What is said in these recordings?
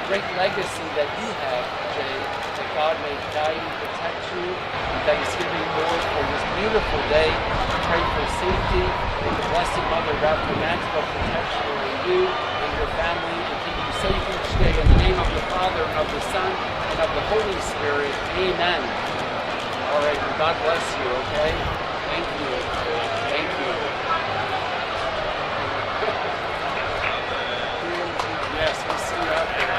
great legacy that you have, Jay, that God may guide you, protect you, and that He's giving you more for this beautiful day. Pray for safety. May the Blessed Mother wrap her mantle of protection around you and your family and keep you safe each day. In the name of the Father, and of the Son, and of the Holy Spirit. Amen. All right, and God bless you, okay? Thank you. Thank you. Yes, we'll see you out there.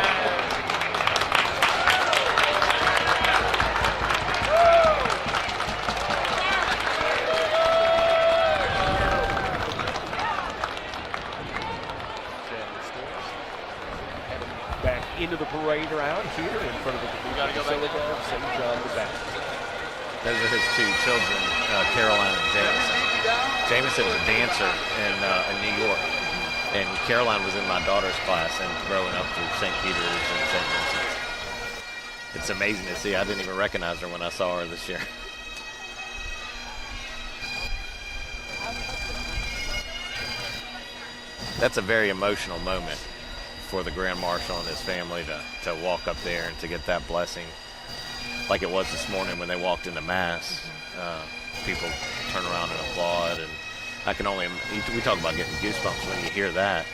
Back into the parade route here in front of the Basilica of St. John the Baptist. Those are his two children, Caroline and Jameson. Jameson is a dancer in New York, and Caroline was in my daughter's class and growing up through St. Peter's and St. Vincent's. It's amazing to see. I didn't even recognize her when I saw her this year. That's a very emotional moment for the Grand Marshal and his family to walk up there and to get that blessing. Like it was this morning when they walked into Mass. People turn around and applaud, and I can only, we talk about getting goosebumps when you hear that.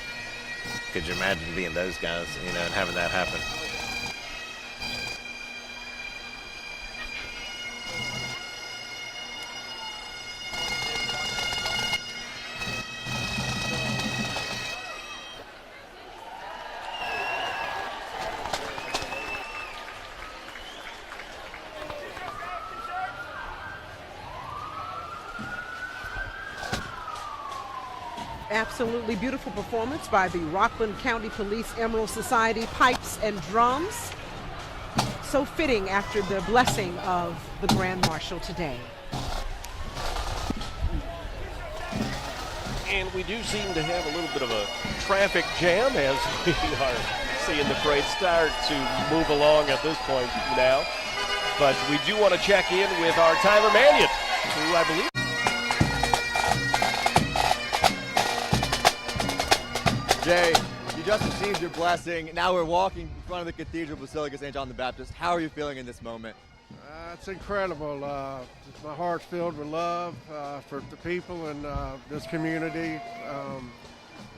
Could you imagine being those guys, and having that happen? Absolutely beautiful performance by the Rockland County Police Emerald Society Pipes and Drums. So fitting after the blessing of the Grand Marshal today. And we do seem to have a little bit of a traffic jam as we are seeing the parade start to move along at this point now. But we do want to check in with our Tyler Mannion, who I believe. Jay, you just received your blessing. Now we're walking in front of the Cathedral Basilica St. John the Baptist. How are you feeling in this moment? It's incredible. My heart's filled with love for the people and this community.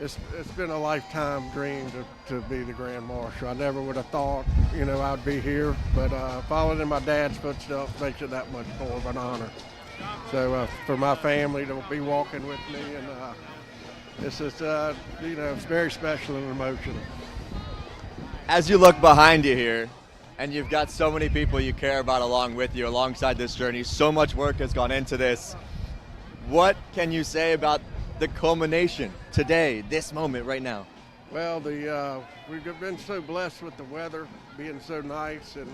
It's been a lifetime dream to be the Grand Marshal. I never would have thought, I'd be here, but following in my dad's footsteps makes it that much more of an honor. So for my family to be walking with me, and it's just, it's very special and emotional. As you look behind you here, and you've got so many people you care about along with you, alongside this journey, so much work has gone into this. What can you say about the culmination today, this moment right now? Well, we've been so blessed with the weather being so nice, and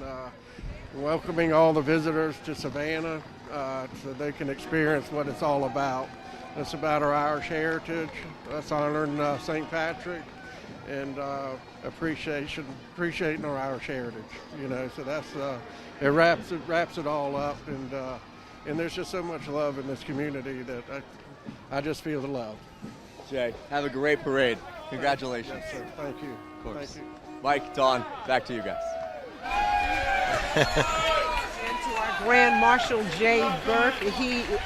welcoming all the visitors to Savannah so they can experience what it's all about. It's about our Irish heritage, us honoring St. Patrick, and appreciating our Irish heritage. So that's it wraps it all up, and there's just so much love in this community that I just feel the love. Jay, have a great parade. Congratulations. Yes, sir. Thank you. Of course. Thank you. Mike, Dawn, back to you guys. Grand Marshal Jay Burke,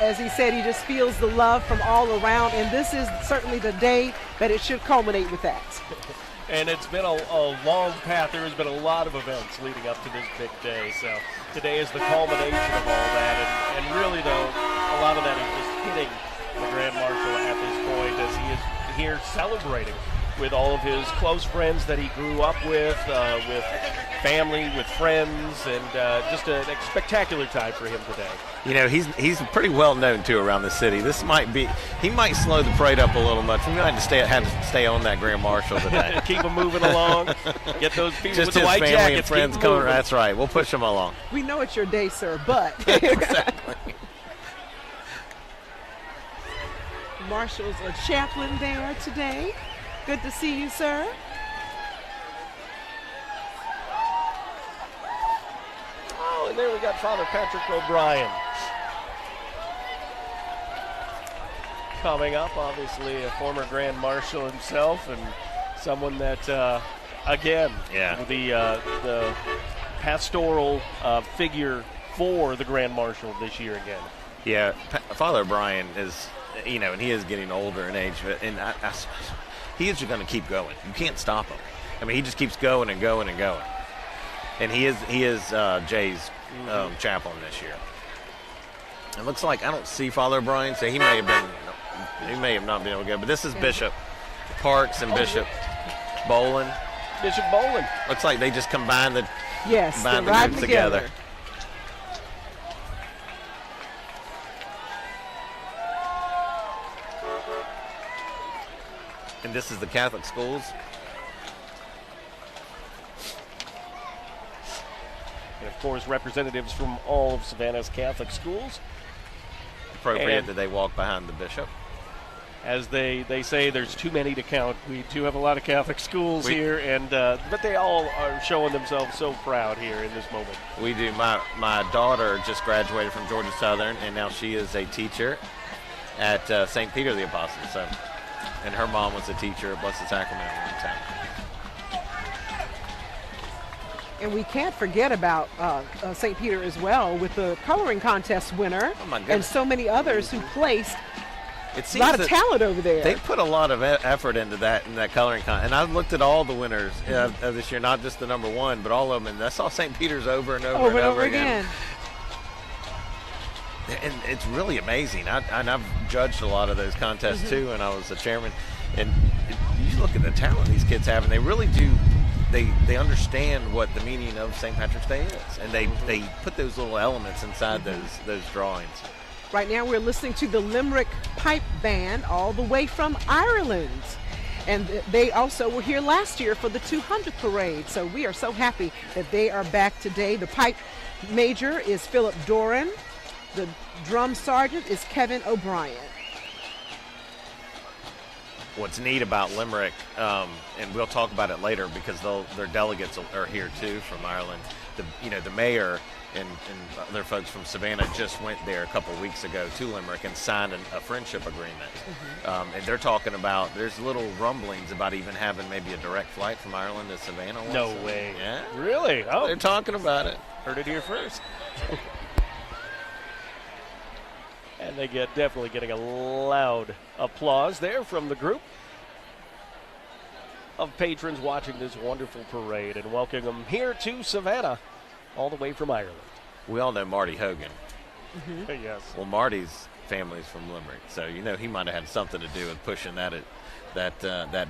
as he said, he just feels the love from all around, and this is certainly the day that it should culminate with that. And it's been a long path. There has been a lot of events leading up to this big day. So today is the culmination of all that. And really, though, a lot of that is just hitting the Grand Marshal at this point as he is here celebrating with all of his close friends that he grew up with family, with friends, and just a spectacular time for him today. He's pretty well known too around the city. He might slow the parade up a little much. We might have to stay on that Grand Marshal today. Keep him moving along. Get those people just with the his white family jackets. and friends coming. That's right. We'll push them along. We know it's your day, sir, but Exactly. Marshal's a chaplain there today. Good to see you, sir. Oh, and there we got Father Patrick O'Brien. Coming up, obviously a former Grand Marshal himself, and someone that again. Yeah. The pastoral figure for the Grand Marshal this year again. Yeah, Father O'Brien is, and he is getting older in age, and he is going to keep going. You can't stop him. I mean, he just keeps going and going and going. And he is Jay's chaplain this year. It looks like I don't see Father O'Brien, so he may have not been able to go. But this is Bishop Parks and Bishop Bolin. Bishop Bolin. Looks like they just combined the Yes, they're groups riding together. And this is the Catholic schools. And of course, representatives from all of Savannah's Catholic schools. Appropriate And that they walk behind the bishop. as they say, there's too many to count. We do have a lot of Catholic schools here, and but they all are showing themselves so proud here in this moment. We do. My daughter just graduated from Georgia Southern, and now she is a teacher at St. Peter the Apostle. So, and her mom was a teacher at Blessed Sacrament at one time. And we can't forget about St. Peter as well, with the coloring contest winner Oh my goodness. and so many others who placed. It A seems lot of that talent over there. they put a lot of effort into that in that coloring contest. And I've looked at all the winners of this year, not just the number one, but all of them. And I saw St. Peter's over and over, over and over again. And it's really amazing. I've judged a lot of those contests too, and I was the chairman. And you look at the talent these kids have, and they really do. They understand what the meaning of St. Patrick's Day is, and they put those little elements inside those drawings. Right now we're listening to the Limerick Pipe Band all the way from Ireland. And they also were here last year for the 200th parade. So we are so happy that they are back today. The pipe major is Philip Doran. The drum sergeant is Kevin O'Brien. What's neat about Limerick, and we'll talk about it later because their delegates are here too from Ireland. The mayor and other folks from Savannah just went there a couple of weeks ago to Limerick and signed a friendship agreement. And they're talking about, there's little rumblings about even having maybe a direct flight from Ireland to Savannah. No once. way. Yeah. Really? Oh, They're talking about it. heard it here first. And they definitely getting a loud applause there from the group of patrons watching this wonderful parade and welcoming them here to Savannah, all the way from Ireland. We all know Marty Hogan. Yes. Well, Marty's family's from Limerick, so he might have had something to do with pushing that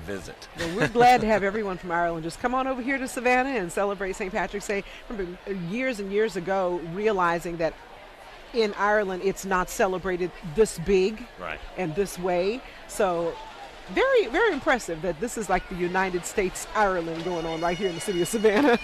visit. Well, we're glad to have everyone from Ireland just come on over here to Savannah and celebrate St. Patrick's Day. I remember years and years ago realizing that in Ireland it's not celebrated this big Right. and this way. So very, very impressive that this is like the United States Ireland going on right here in the city of Savannah.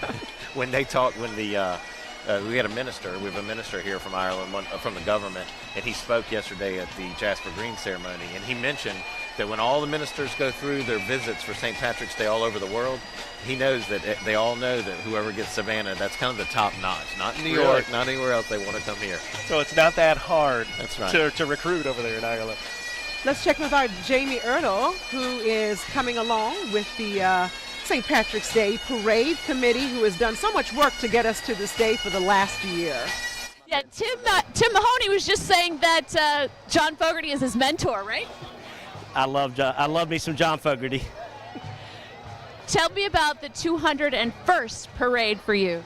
When they talk, we had a minister. We have a minister here from Ireland, from the government, and he spoke yesterday at the Jasper Green ceremony, and he mentioned that when all the ministers go through their visits for St. Patrick's Day all over the world, he knows that they all know that whoever gets Savannah, that's kind of the top notch. Not in New Really? York, not anywhere else. They want to come here. So it's not that hard That's right. to recruit over there in Ireland. Let's check with our Jamie Erdl, who is coming along with the St. Patrick's Day Parade Committee, who has done so much work to get us to this day for the last year. Yeah, Tim Mahoney was just saying that John Fogerty is his mentor, right? I love me some John Fogerty. Tell me about the 201st parade for you.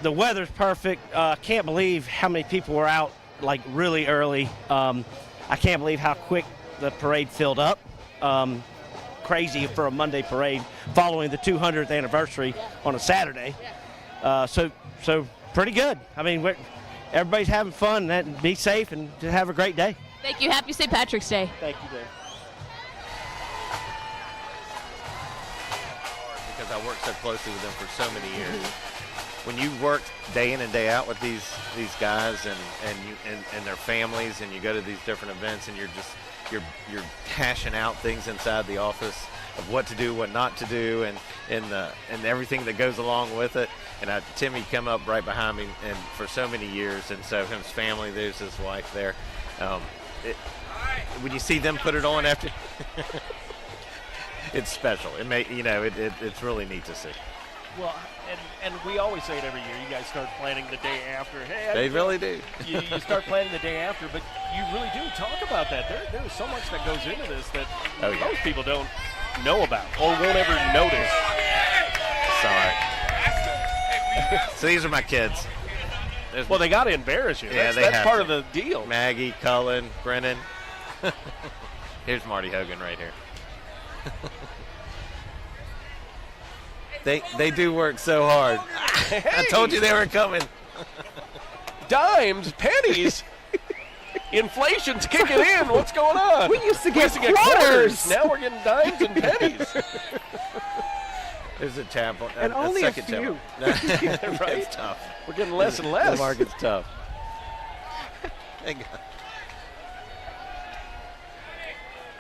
The weather's perfect. Can't believe how many people were out like really early. I can't believe how quick the parade filled up. Crazy for a Monday parade following the 200th anniversary on a Saturday. So pretty good. I mean, everybody's having fun and be safe and just have a great day. Thank you. Happy St. Patrick's Day. Thank you, Dave. Because I worked so closely with them for so many years. When you work day in and day out with these guys and their families, and you go to these different events, and you're hashing out things inside the office of what to do, what not to do, and everything that goes along with it. And Timmy come up right behind me, and for so many years, and so his family, there's his wife there. When you see them put it on after, it's special. It's really neat to see. Well, and we always say it every year. You guys start planning the day after. Hey, They really do. You start planning the day after, but you really do talk about that. There's so much that goes into this that most people don't know about or won't ever notice. Sorry. So these are my kids. Well, they got to embarrass you. Yeah, that's part of the deal. Maggie, Cullen, Brennan. Here's Marty Hogan right here. They do work so hard. Hey. I told you they were coming. Dimes, pennies. Inflation's kicking in. What's going on? We used to get quarters. Now we're getting dimes and pennies. There's a chapel. And only a second few. chapel. Right? It's tough. We're getting less and less. The market's tough. Thank God.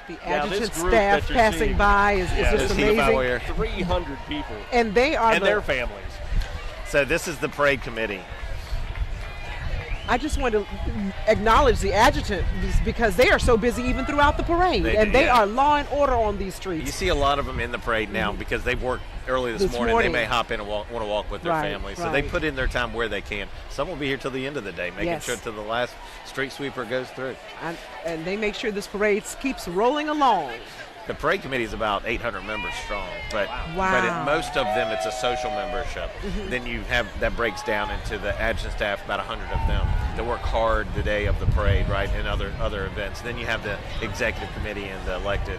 The Now, this adjutant group staff that you're passing seeing- by is just This heap out amazing. here. 300 people. And they are And their families. So this is the parade committee. I just want to acknowledge the adjutant because they are so busy even throughout the parade. They And do, they yeah. are law and order on these You streets. see a lot of them in the parade now because they've worked early this morning. They may hop in and want to walk with their Right, families. So they right. put in their time where they can. Some will be here till the end of the day, making Yes. sure till the last street sweeper goes through. And they make sure this parade keeps rolling along. The parade committee is about 800 members strong, but Wow. but in most of them it's a social membership. Mm-hmm. Then you have that breaks down into the adjutant staff, about 100 of them that work hard the day of the parade, right, and other events. Then you have the executive committee and the elected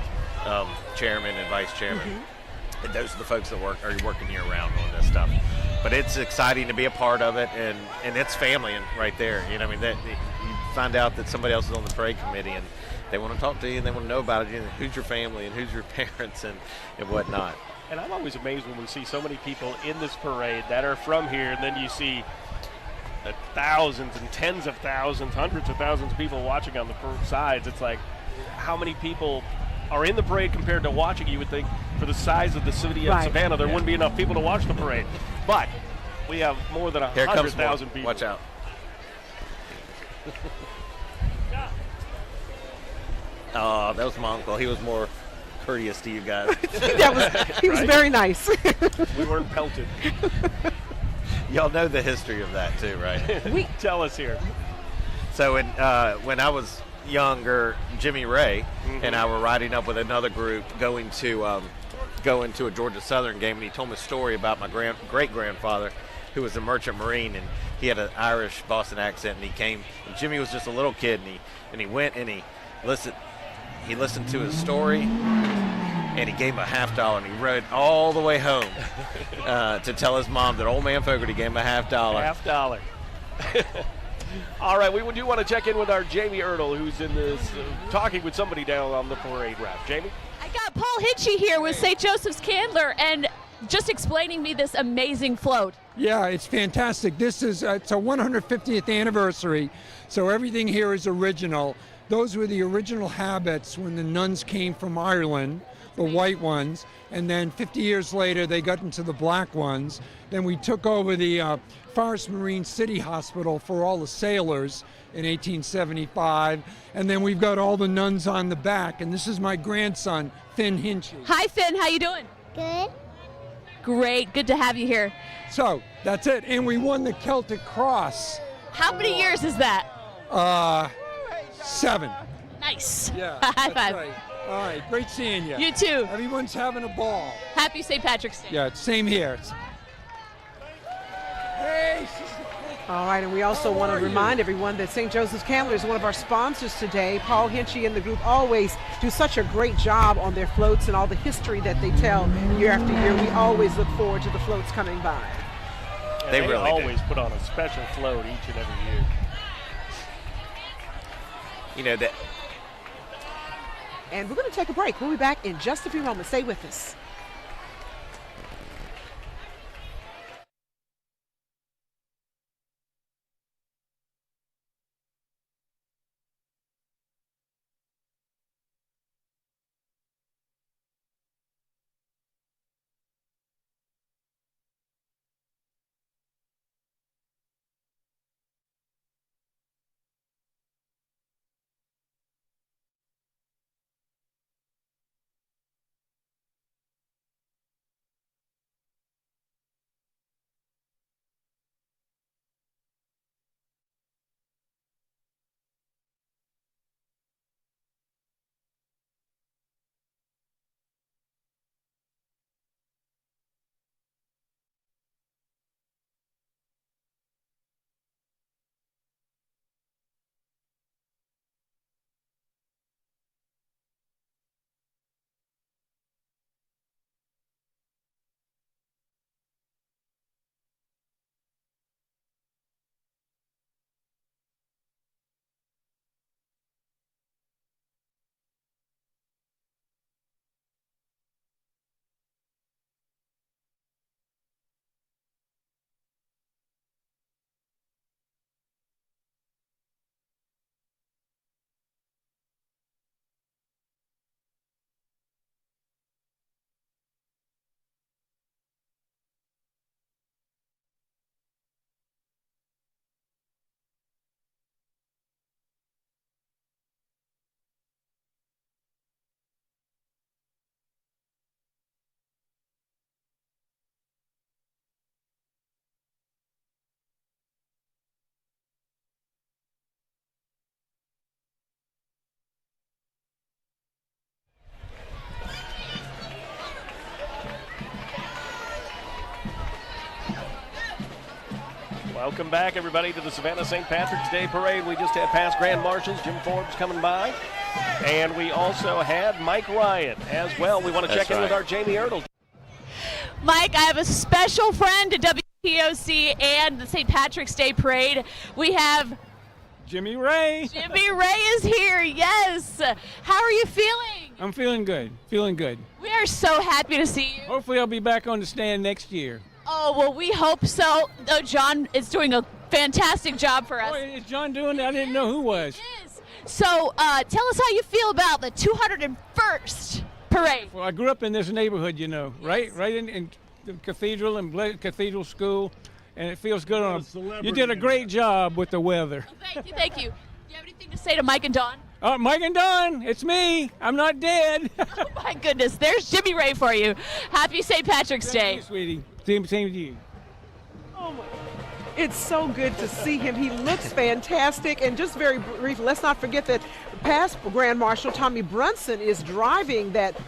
chairman and vice chairman. Mm-hmm. And those are the folks that are working year round on this stuff. But it's exciting to be a part of it, and it's family right there. You find out that somebody else is on the parade committee and they want to talk to you and they want to know about it. Who's your family and who's your parents and whatnot. And I'm always amazed when we see so many people in this parade that are from here, and then you see thousands and tens of thousands, hundreds of thousands of people watching on the sides. It's like, how many people are in the parade compared to watching? You would think for the size of the city of Right. Savannah, there wouldn't be enough people to watch the parade. But we have more than Here comes 100,000 more. people. Watch out. Oh, that was my uncle. He was more courteous to you guys. He was very nice. We weren't pelted. Y'all know the history of that too, right? Tell us here. So when I was younger, Jimmy Ray and I were riding up with another group going to a Georgia Southern game, and he told me a story about my great-grandfather who was a merchant marine, and he had an Irish Boston accent, and he came, and Jimmy was just a little kid, and he went and he listened to his story, and he gave him a $50, and he rode all the way home to tell his mom that old man Fogarty gave him a $50. $50. All right, we do want to check in with our Jamie Ertl, who's in this, talking with somebody down on the parade route. Jamie? I got Paul Hitchie here with St. Joseph's Candler and just explaining me this amazing float. Yeah, it's fantastic. This is it's a 150th anniversary, so everything here is original. Those were the original habits when the nuns came from Ireland, the white ones, and then 50 years later they got into the black ones. Then we took over the Forest Marine City Hospital for all the sailors in 1875, and then we've got all the nuns on the back, and this is my grandson, Finn Hinchy. Hi, Finn. How you doing? Good. Great. Good to have you here. So, that's it, and we won the Celtic Cross. How many years is that? 7. Nice. Yeah, High that's five. right. All right, great seeing you. You too. Everyone's having a ball. Happy St. Patrick's Day. Yeah, same here. Hey, All right, and we also want to remind everyone that St. Joseph's Candler is one of our sponsors today. Paul Hinchy and the group always do such a great job on their floats and all the history that they tell year after year. We always look forward to the floats coming by. And They really always do. put on a special float each and every year. That And we're going to take a break. We'll be back in just a few moments. Stay with us. Welcome back, everybody, to the Savannah St. Patrick's Day Parade. We just had past Grand Marshals, Jim Forbes coming by. And we also had Mike Ryan as well. We want to check in with our Jamie Ertl. Mike, I have a special friend to WPOC and the St. Patrick's Day Parade. We have Jimmy Ray. Jimmy Ray is here, yes. How are you feeling? I'm feeling good, feeling good. We are so happy to see you. Hopefully I'll be back on the stand next year. Oh, well, we hope so. Oh, John is doing a fantastic job for us. Oh, is John doing it? I didn't know who was. It is. So tell us how you feel about the 201st parade. Well, I grew up in this neighborhood, you know, right in the cathedral and cathedral school, and it feels good on You did a great job with the weather. Well, thank you, thank you. Do you have anything to say to Mike and Dawn? Mike and Don, it's me. I'm not dead. Oh, my goodness. There's Jimmy Ray for you. Happy St. Patrick's Day. Thank you, sweetie. Same to you. Oh my. It's so good to see him. He looks fantastic. And just very briefly, let's not forget that past Grand Marshal Tommy Brunson is driving that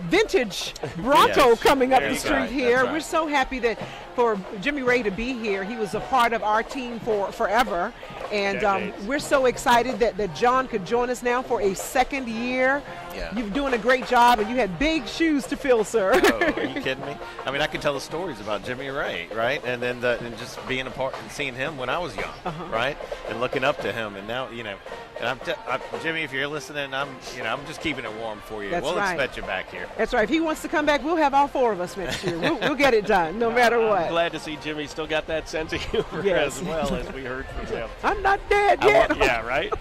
vintage Bronco coming up the street here. We're so happy that for Jimmy Ray to be here. He was a part of our team for forever. And we're so excited that John could join us now for a second year. Yeah. You're doing a great job, and you had big shoes to fill, sir. Oh, are you kidding me? I mean, I could tell the stories about Jimmy Ray, right? And then and just being a part and seeing him when I was young, right? And looking up to him, and now, you know, and Jimmy, if you're listening, I'm just keeping it warm for you. We'll expect you back here. That's right. If he wants to come back, we'll have all four of us next year. We'll get it done, no matter what. I'm glad to see Jimmy still got that sense of humor as well, as we heard from him. I'm not dead yet. Yeah, right?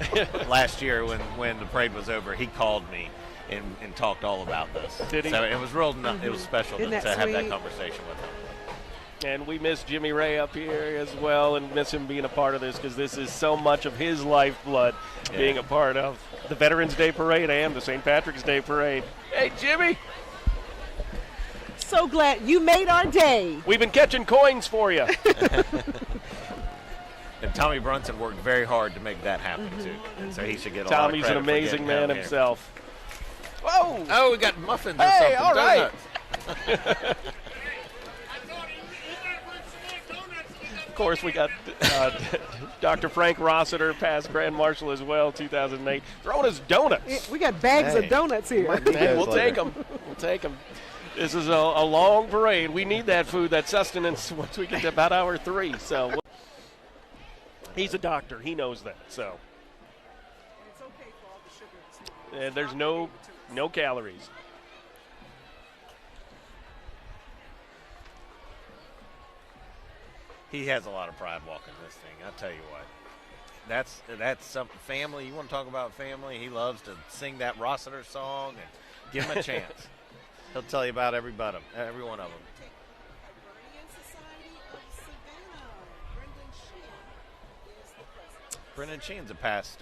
Last year when the parade was over, he called me and talked all about this. Did he? So it was it was special to have that conversation with him. And we miss Jimmy Ray up here as well, and miss him being a part of this, because this is so much of his lifeblood, being a part of the Veterans Day Parade and the St. Patrick's Day Parade. Hey, Jimmy! So glad you made our day. We've been catching coins for you. And Tommy Brunson worked very hard to make that happen, too. And so he should get a lot of Tommy's credit an amazing man himself. Whoa! Oh, we got muffins or Hey, something. all right. Of course, we got Dr. Frank Rossiter, past Grand Marshal as well, 2008, throwing us donuts. We got bags of donuts here. Hey, we'll take them. We'll take them. This is a long parade. We need that food, that sustenance, once we get to about hour 3. So he's a doctor. He knows that. So It's okay for all the sugar. and there's no calories. He has a lot of pride walking this thing. I'll tell you what. That's something. Family. You want to talk about family? He loves to sing that Rossiter song and give him a chance. He'll tell you about every one of them. Brendan Sheen's a past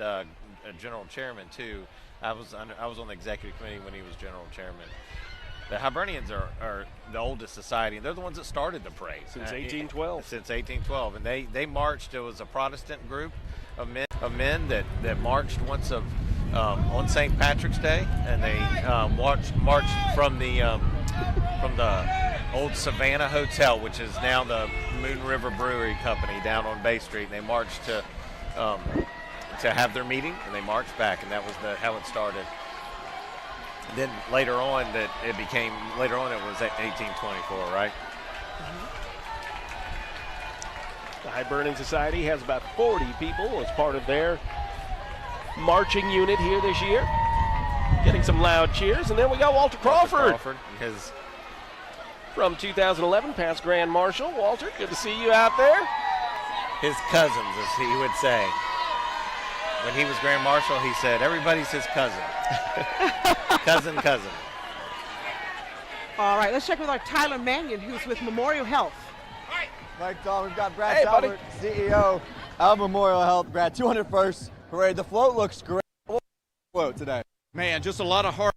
general chairman too. I was on the executive committee when he was general chairman. The Hibernians are the oldest society, and they're the ones that started the parade Since 1812. Since 1812, and they marched. It was a Protestant group of men that marched once on St. Patrick's Day, and they marched from the old Savannah Hotel, which is now the Moon River Brewery Company down on Bay Street. And they marched to have their meeting, and they marched back, and that was how it started. Then later on, it was 1824, right? The Hibernian Society has about 40 people as part of their marching unit here this year. Getting some loud cheers, and then we got Walter Crawford. From 2011, past Grand Marshal. Walter, good to see you out there. His cousins, as he would say. When he was Grand Marshal, he said, everybody's his cousin. cousin. All right, let's check with our Tyler Mannion, who's with Memorial Health. Mike Tom, we've got Brad Talbert, CEO of Memorial Health. Brad, 201st parade. The float looks great. What's the float today? Man, just a lot of heart.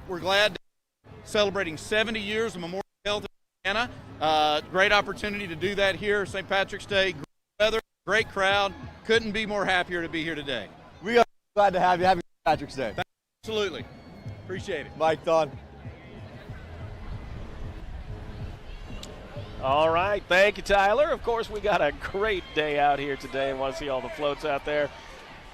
We're glad to be celebrating 70 years of Memorial Health in Savannah. Great opportunity to do that here, St. Patrick's Day. Great weather, great crowd. Couldn't be more happier to be here today. We are glad to have you. Happy St. Patrick's Day. Absolutely. Appreciate it. Mike Don. All right, thank you, Tyler. Of course, we got a great day out here today and want to see all the floats out there.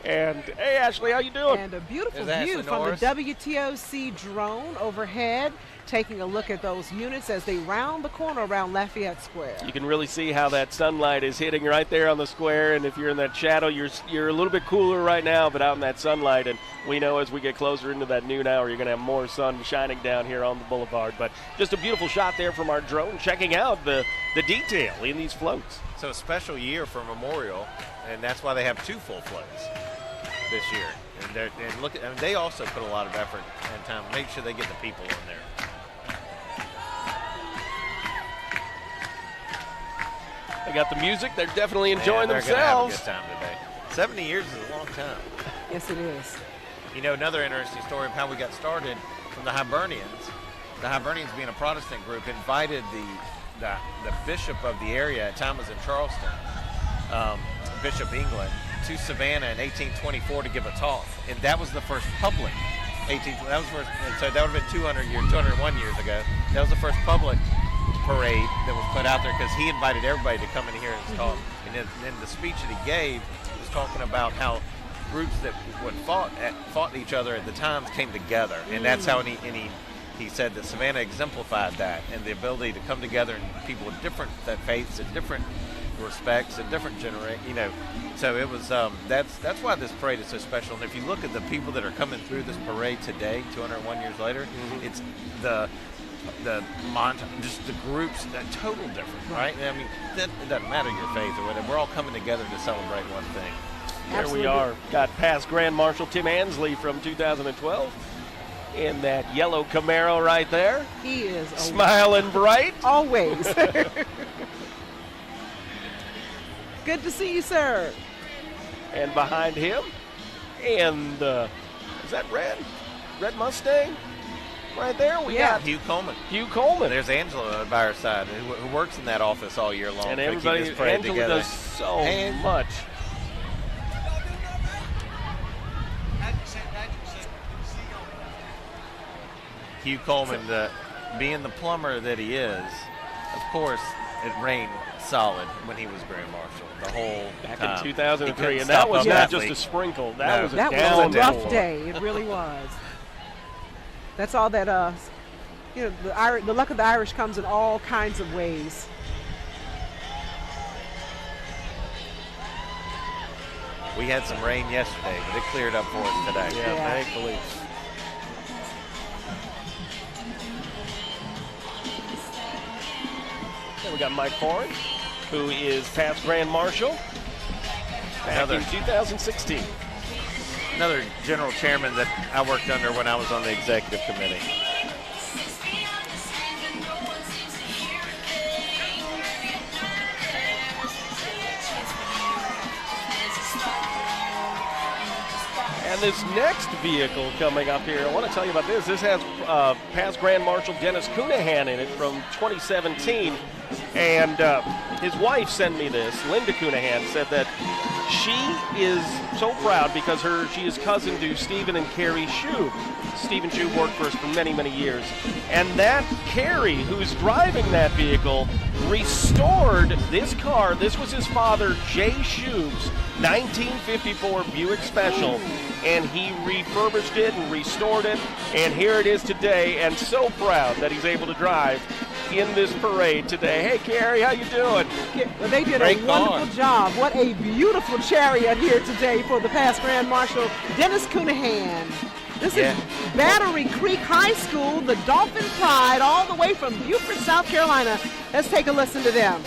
And hey, Ashley, how you doing? And a beautiful There's view Ashley from Norris. the WTOC drone overhead, taking a look at those units as they round the corner around Lafayette Square. You can really see how that sunlight is hitting right there on the square, and if you're in that shadow, you're a little bit cooler right now, but out in that sunlight, and we know as we get closer into that noon hour, you're going to have more sun shining down here on the boulevard. But just a beautiful shot there from our drone, checking out the detail in these floats. So a special year for Memorial, and that's why they have 2 full floats this year. And look, and they also put a lot of effort and time to make sure they get the people in there. They got the music. They're definitely enjoying they're gonna have a themselves. good time today. 70 years is a long time. Yes, it is. You know, another interesting story of how we got started from the Hibernians. The Hibernians, being a Protestant group, invited the bishop of the area, at the time was in Charleston, Bishop England, to Savannah in 1824 to give a talk, and that was the first public. So that would have been 201 years ago. That was the first public parade that was put out there because he invited everybody to come in here and talk. And then the speech that he gave was talking about how groups that would fought each other at the times came together, and that's how he said that Savannah exemplified that, and the ability to come together, and people with different faiths and different respects and different so it was that's why this parade is so special. And if you look at the people that are coming through this parade today, 201 years later, it's just the groups, that total different, right? I mean, it doesn't matter your faith or whatever. We're all coming together to celebrate one thing. Here we are. Got past Grand Marshal Tim Ansley from 2012 in that yellow Camaro right there. He is smiling bright. Always. Good to see you, sir. And behind him, and is that Red Mustang? Right there, we got Hugh Coleman. Hugh Coleman. There's Angela by her side, who works in that office all year long. And to keep everybody, this parade Angela together. does so much. Hugh Coleman, being the plumber that he is, of course, it rained solid when he was Grand Marshal. The whole Back time. in 2003, and that was not just a sprinkle. That was a was a rough day. It really was. That's all that the luck of the Irish comes in all kinds of ways. We had some rain yesterday, but it cleared up for us today. Yeah, thankfully. We got Mike Foran, who is past Grand Marshal back in 2016. Another general chairman that I worked under when I was on the executive committee. And this next vehicle coming up here, I want to tell you about this. This has past Grand Marshal Dennis Cunahan in it from 2017. And his wife sent me this. Linda Cunahan said that she is so proud because she is cousin to Stephen and Carrie Shue. Stephen Shue worked for us for many, many years. And that Carrie, who's driving that vehicle, restored this car. This was his father, Jay Shue's 1954 Buick Special. And he refurbished it and restored it. And here it is today. And so proud that he's able to drive in this parade today. Hey, Carrie, how you doing? Well, they did a wonderful job. What a beautiful chariot here today for the past Grand Marshal, Dennis Cunahan. This is Battery Creek High School, the Dolphin Pride, all the way from Beaufort, South Carolina. Let's take a listen to them.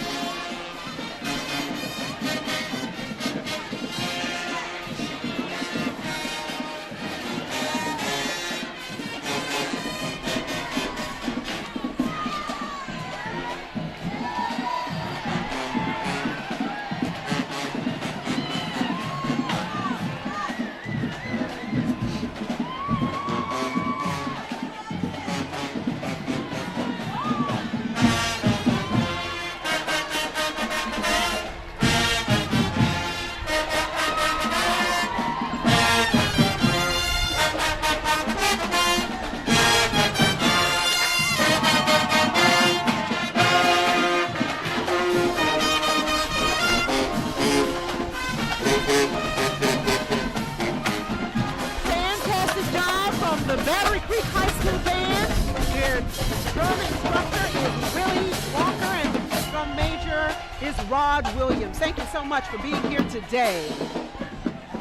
Rod Williams. Thank you so much for being here today.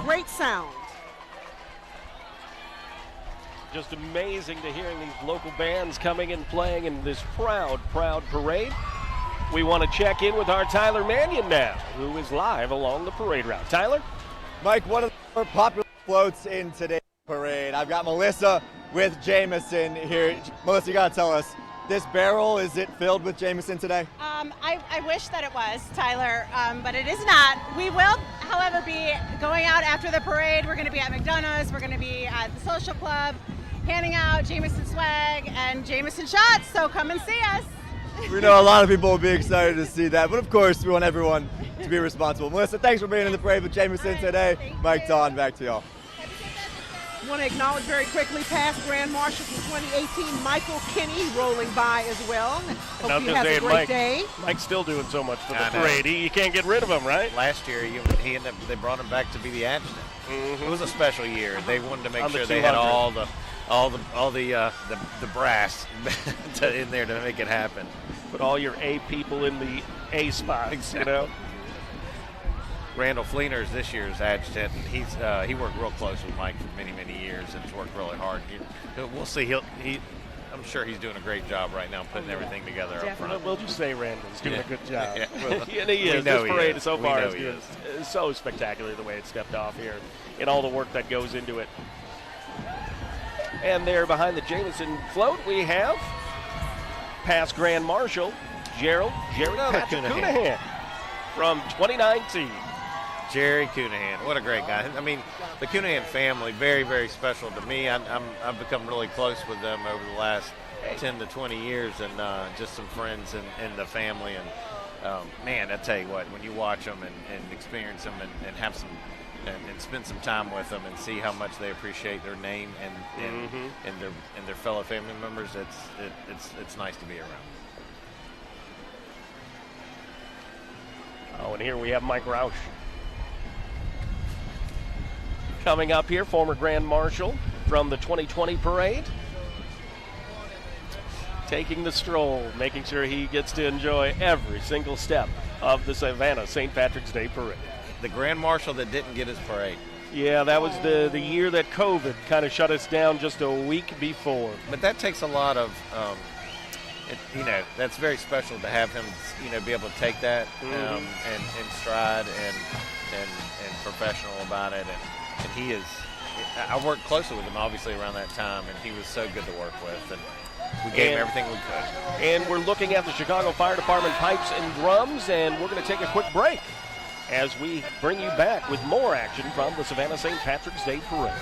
Great sound. Just amazing to hearing these local bands coming and playing in this proud parade. We want to check in with our Tyler Mannion now, who is live along the parade route. Tyler? Mike, one of the more popular floats in today's parade. I've got Melissa with Jameson here. Melissa, you got to tell us, this barrel, is it filled with Jameson today? I wish that it was, Tyler, but it is not. We will, however, be going out after the parade. We're going to be at McDonough's. We're going to be at the social club, handing out Jameson swag and Jameson shots, so come and see us. We know a lot of people will be excited to see that, but of course, we want everyone to be responsible. Melissa, thanks for being in the parade with Jameson today. Mike, Don, back to y'all. I want to acknowledge very quickly past Grand Marshal from 2018, Michael Kinney, rolling by as well. Hope he has a great day. Mike's still doing so much for the parade. You can't get rid of him, right? Last year, they brought him back to be the adjutant. It was a special year. They wanted to make sure they had all the brass in there to make it happen. Put all your A people in the A spots, exactly. You know. Randall Fleener is this year's adjutant, and he worked real close with Mike for many years and has worked really hard. We'll see. I'm sure he's doing a great job right now putting everything together up front. We'll just say Randall's doing a good job. Yeah. Well, and he is. This parade so far is so spectacular the way it stepped off here and all the work that goes into it. And there behind the Jameson float we have past Grand Marshal Jerry Patrick Coonahan from 2019. Jerry Coonahan, what a great guy. I mean, the Coonahan family, very special to me. I've become really close with them over the last 10 to 20 years, and just some friends in the family. And man, I tell you what, when you watch them and experience them and have some and spend some time with them and see how much they appreciate their name and their fellow family members, it's nice to be around. Oh, and here we have Mike Roush. Coming up here, former Grand Marshal from the 2020 parade. Taking the stroll, making sure he gets to enjoy every single step of the Savannah St. Patrick's Day parade. The Grand Marshal that didn't get his parade. Yeah, that was the year that COVID kind of shut us down just a week before. But that takes a lot of, that's very special to have him, be able to take that and stride and professional about it. And he is, I worked closely with him obviously around that time, and he was so good to work with. And we gave him everything we could. And we're looking at the Chicago Fire Department pipes and drums, and we're going to take a quick break as we bring you back with more action from the Savannah St. Patrick's Day Parade.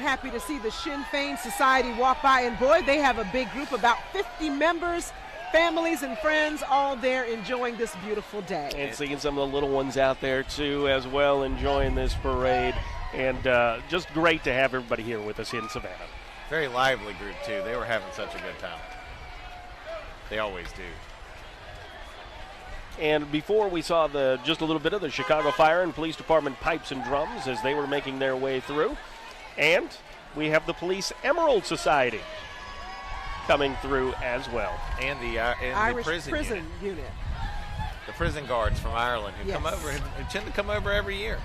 Happy to see the Sinn Féin Society walk by, and boy, they have a big group, about 50 members, families and friends, all there enjoying this beautiful day. And seeing some of the little ones out there too as well, enjoying this parade, and just great to have everybody here with us in Savannah. Very lively group too. They were having such a good time. They always do. And before we saw just a little bit of the Chicago Fire and Police Department pipes and drums as they were making their way through. And we have the Police Emerald Society coming through as well. And the Irish prison unit. The prison guards from Ireland who come Yes. over, who tend to come over every year.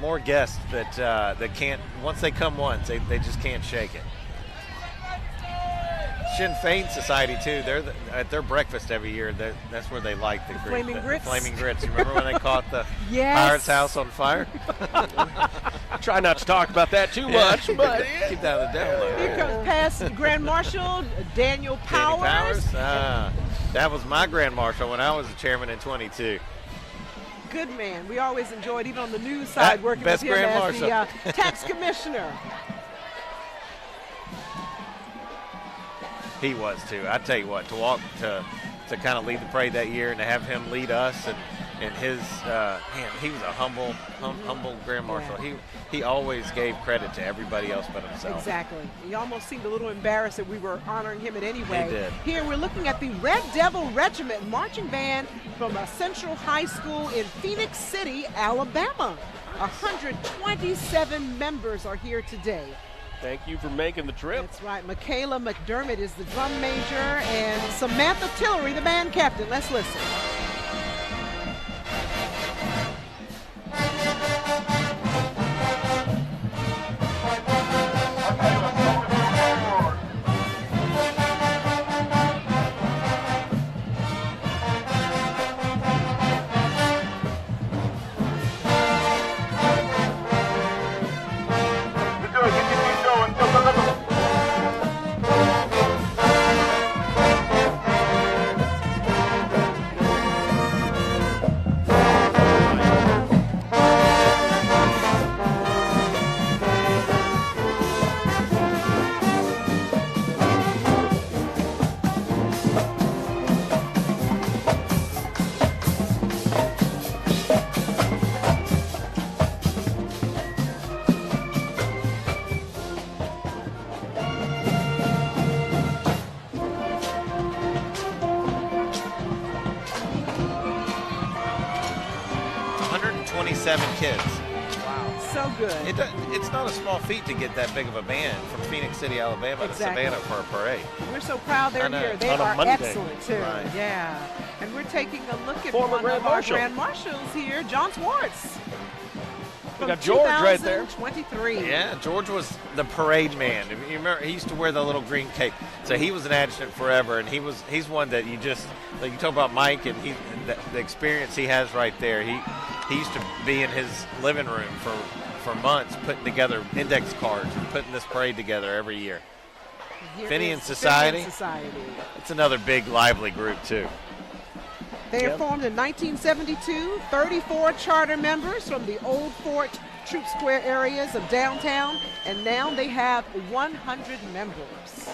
More guests that can't, once they come once, they just can't shake it. Sinn Féin Society too. At their breakfast every year. That's where they like the Flaming Grits. Flaming Grits. You remember when they caught the Yes. Pirate's house on fire? Try not to talk about that too much, but keep that on the down low. Here comes past Grand Marshal Daniel Powers. That was my Grand Marshal when I was the chairman in 22. Good man. We always enjoyed, even on the news side, working with best him Grand as the Marshal. tax commissioner. He was too. I tell you what, to walk to kind of lead the parade that year and to have him lead us and his man, he was a humble Grand Marshal. Yeah. He always gave credit to everybody else but himself. Exactly. He almost seemed a little embarrassed that we were honoring him in any way. He did. Here we're looking at the Red Devil Regiment marching band from a Central High School in Phoenix City, Alabama. 127 members are here today. thank you for making the trip. That's right. Michaela McDermott is the drum major and Samantha Tillery, the band captain. Let's listen. Kids. Wow. So good. It's not a small feat to get that big of a band from Phoenix City, Alabama Exactly. to Savannah for a parade. We're so proud they're I know. here. They On a are Monday. excellent, too. Right. Yeah. And we're taking a look at Former one Grand of our Marshal. Grand Marshals here, John Swartz. We got George right there. 2023. Yeah, George was the parade man. If you remember, he used to wear the little green cape. So he was an adjutant forever, and he's one that you just, like you talk about Mike and the experience he has right there. He used to be in his living room for months putting together index cards and putting this parade together every year. Here Finian is Society. Finian Society. It's another big, lively group, too. They are formed in 1972, 34 charter members from the Old Fort, Troop Square areas of downtown, and now they have 100 members.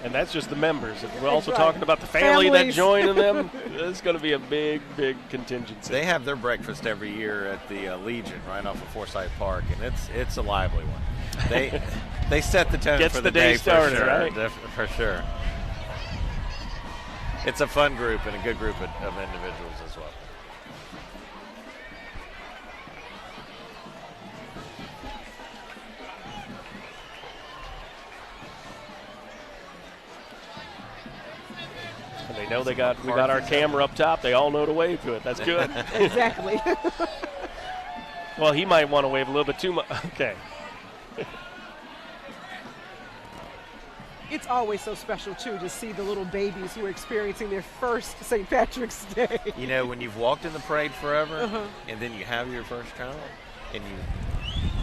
And that's just the members. If we're also right. talking about the family that Families. joined in them, it's going to be a big, big contingency. They have their breakfast every year at the Legion right off of Forsyth Park, and it's a lively one. They set the tone Gets for the the day day started, for sure, right? for sure. It's a fun group and a good group of individuals as well. And they know we got our camera up top. They all know to wave to it. That's good. Exactly. Well, he might want to wave a little bit too much. Okay. It's always so special, too, to see the little babies who are experiencing their first St. Patrick's Day. You know, when you've walked in the parade forever, and then you have your first child, and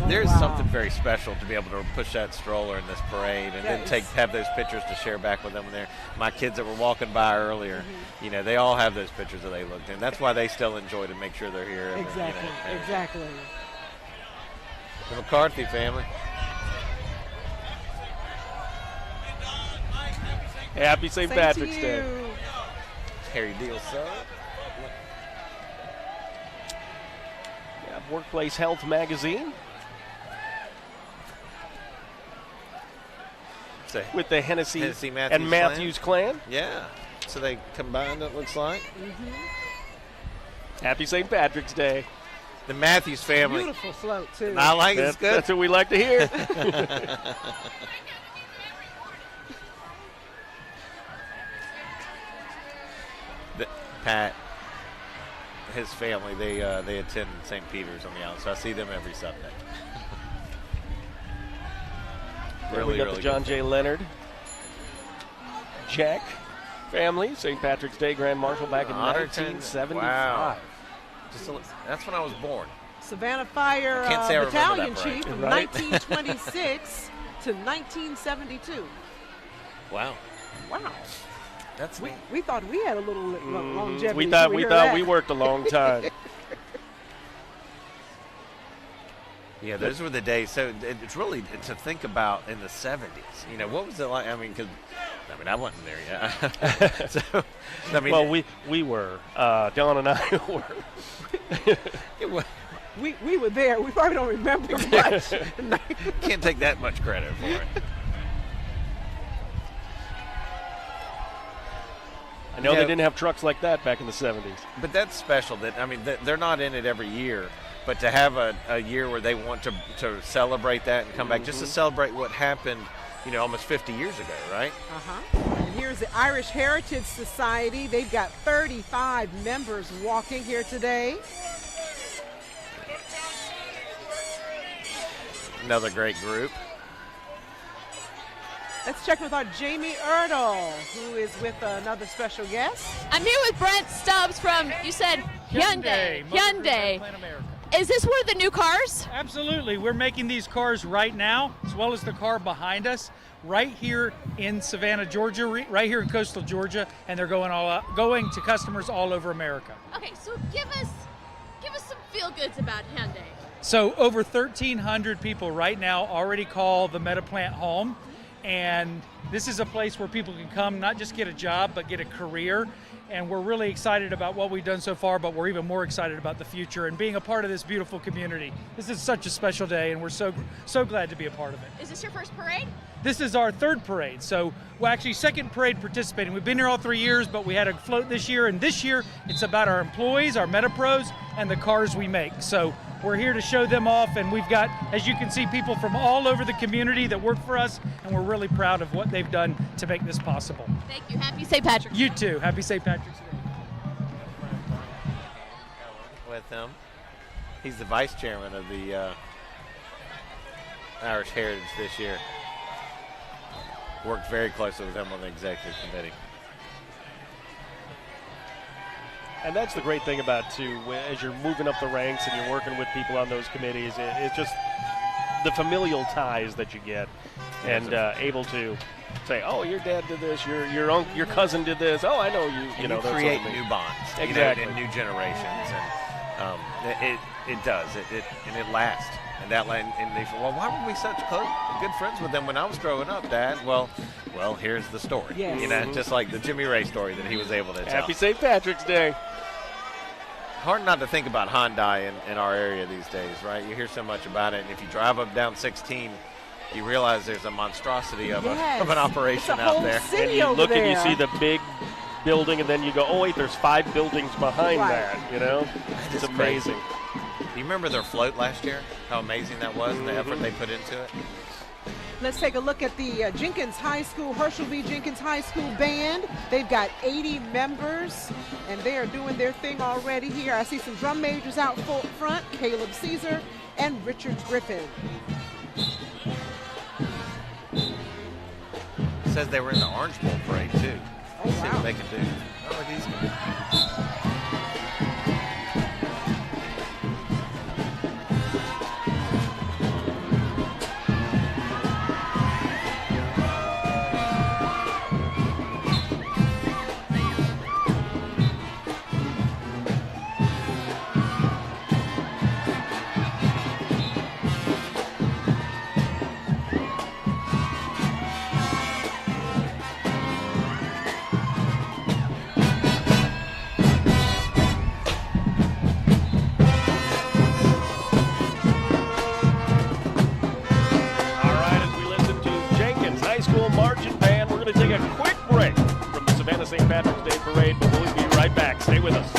there's something very special to be able to push that stroller in this parade, and then have those pictures to share back with them. There, my kids that were walking by earlier, you know, they all have those pictures that they looked in. That's why they still enjoy to make sure they're here. Exactly. Exactly. The McCarthy family. Happy St. Same Patrick's to Day. you. Harry Deal, son. Yeah, Workplace Health Magazine. With the Hennessy and Matthews clan. Yeah. So they combined, it looks like. Happy St. Patrick's Day. The Matthews family. Beautiful float, too. I like it. It's good. That's what we like to hear. Pat, his family, they attend St. Peter's on the island, so I see them every Sunday. Really, we got the John J. Leonard, Jack family, St. Patrick's Day Grand Marshal back in 1975. Wow. That's when I was born. Savannah Fire I can't say I remember Battalion that, right? Chief from Right. 1926 to 1972. Wow. Wow. That's neat. We thought we had a little longevity. We thought heard we that. worked a long time. Yeah, those were the days. So it's really to think about in the 70s. You know, what was it like? I mean, I wasn't there yet. So, I mean, well, we were. Don and I were. it was, We were there. We probably don't remember much. can't take that much credit for it. I know they didn't have trucks like that back in the 70s. But that's special. That I mean, they're not in it every year. But to have a year where they want to celebrate that and come back just to celebrate what happened, you know, almost 50 years ago, right? And here's the Irish Heritage Society. They've got 35 members walking here today. Another great group. Let's check with our Jamie Erdl, who is with another special guest. I'm here with Brent Stubbs from, you said, Hyundai. Is this one of the new cars? Absolutely. We're making these cars right now, as well as the car behind us, right here in Savannah, Georgia, right here in coastal Georgia, and they're going to customers all over America. Okay, so give us some feel goods about Hyundai. So over 1,300 people right now already call the Meta Plant home, and this is a place where people can come, not just get a job, but get a career. And we're really excited about what we've done so far, but we're even more excited about the future and being a part of this beautiful community. This is such a special day, and we're so glad to be a part of it. Is this your first parade? This is our third parade, so well, actually second parade participating. We've been here all 3 years, but we had a float this year, and this year it's about our employees, our MetaPros, and the cars we make. So we're here to show them off, and we've got, as you can see, people from all over the community that work for us, and we're really proud of what they've done to make this possible. Thank you. Happy St. Patrick's Day. You too. Happy St. Patrick's Day. With him. He's the vice chairman of the Irish Heritage this year. Worked very closely with him on the executive committee. And that's the great thing about, too, as you're moving up the ranks and you're working with people on those committees, it's just the familial ties that you get and able to say, oh, your dad did this, your cousin did this, oh, I know you. You know, create new bonds, exactly, in new generations, and it does, and it lasts. And that line, and they say, well, why were we such good friends with them when I was growing up, Dad? Well, here's the story. Yes. You know, just like the Jimmy Ray story that he was able to tell. Happy St. Patrick's Day. Hard not to think about Hyundai in our area these days, right? You hear so much about it, and if you drive up down 16, you realize there's a monstrosity of an operation out there. And you look and you see the big building, and then you go, oh wait, there's 5 buildings behind that. You know, it's amazing. Do you remember their float last year? How amazing that was, and the effort they put into it. Let's take a look at the Jenkins High School, Herschel V. Jenkins High School Band. They've got 80 members, and they are doing their thing already here. I see some drum majors out front, Caleb Caesar and Richard Griffin. It says they were in the Orange Bowl parade, too. Oh, see wow. what they can do. Oh, he's Take a quick break from the Savannah St. Patrick's Day Parade, but we'll be right back. Stay with us.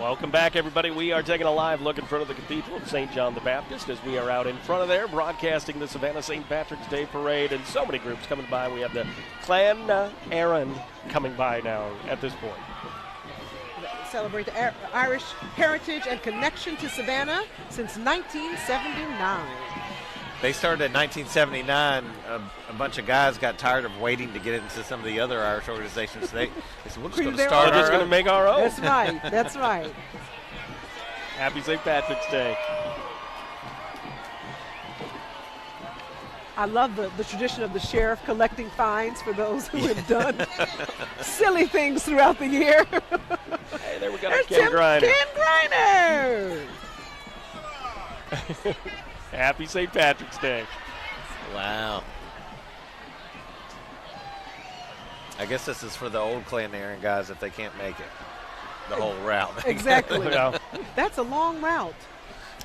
Welcome back, everybody. We are taking a live look in front of the Cathedral of St. John the Baptist as we are out in front of there broadcasting the Savannah St. Patrick's Day Parade, and so many groups coming by. We have the Clan Aaron coming by now at this point. Celebrate the Irish heritage and connection to Savannah since 1979. They started in 1979. A bunch of guys got tired of waiting to get into some of the other Irish organizations. They said, we're just going to start We're just going to make our own. That's right. That's right. Happy St. Patrick's Day. I love the tradition of the sheriff collecting fines for those who have done silly things throughout the year. Hey, there we got our Ken Griner. Ken Griner! Happy St. Patrick's Day. Wow. I guess this is for the old Clan Aaron guys if they can't make it. The whole route. Exactly. Yeah. That's a long route.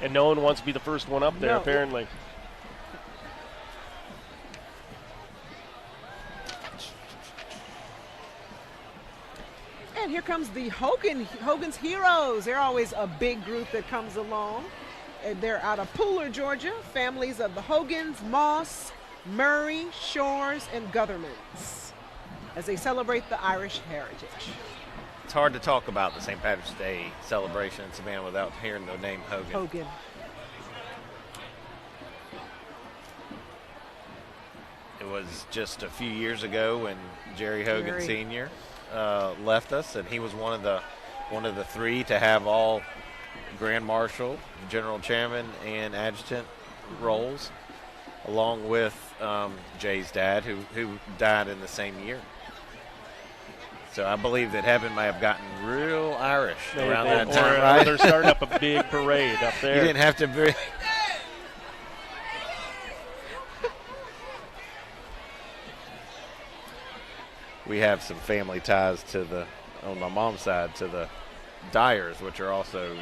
And no one wants to be the first one up there, No. apparently. And here comes the Hogan's Heroes. They're always a big group that comes along. And they're out of Pooler, Georgia. Families of the Hogans, Moss, Murray, Shores, and Guthermans as they celebrate the Irish heritage. It's hard to talk about the St. Patrick's Day celebration in Savannah without hearing the name Hogan. Hogan. It was just a few years ago when Jerry Hogan Jerry. Sr. Left us, and he was one of the three to have all Grand Marshal, General Chairman, and Adjutant roles, along with Jay's dad, who died in the same year. So I believe that heaven may have gotten real Irish around that time, right? They're starting up a big parade up there. You didn't have to be. We have some family ties on my mom's side, to the Dyers, which are also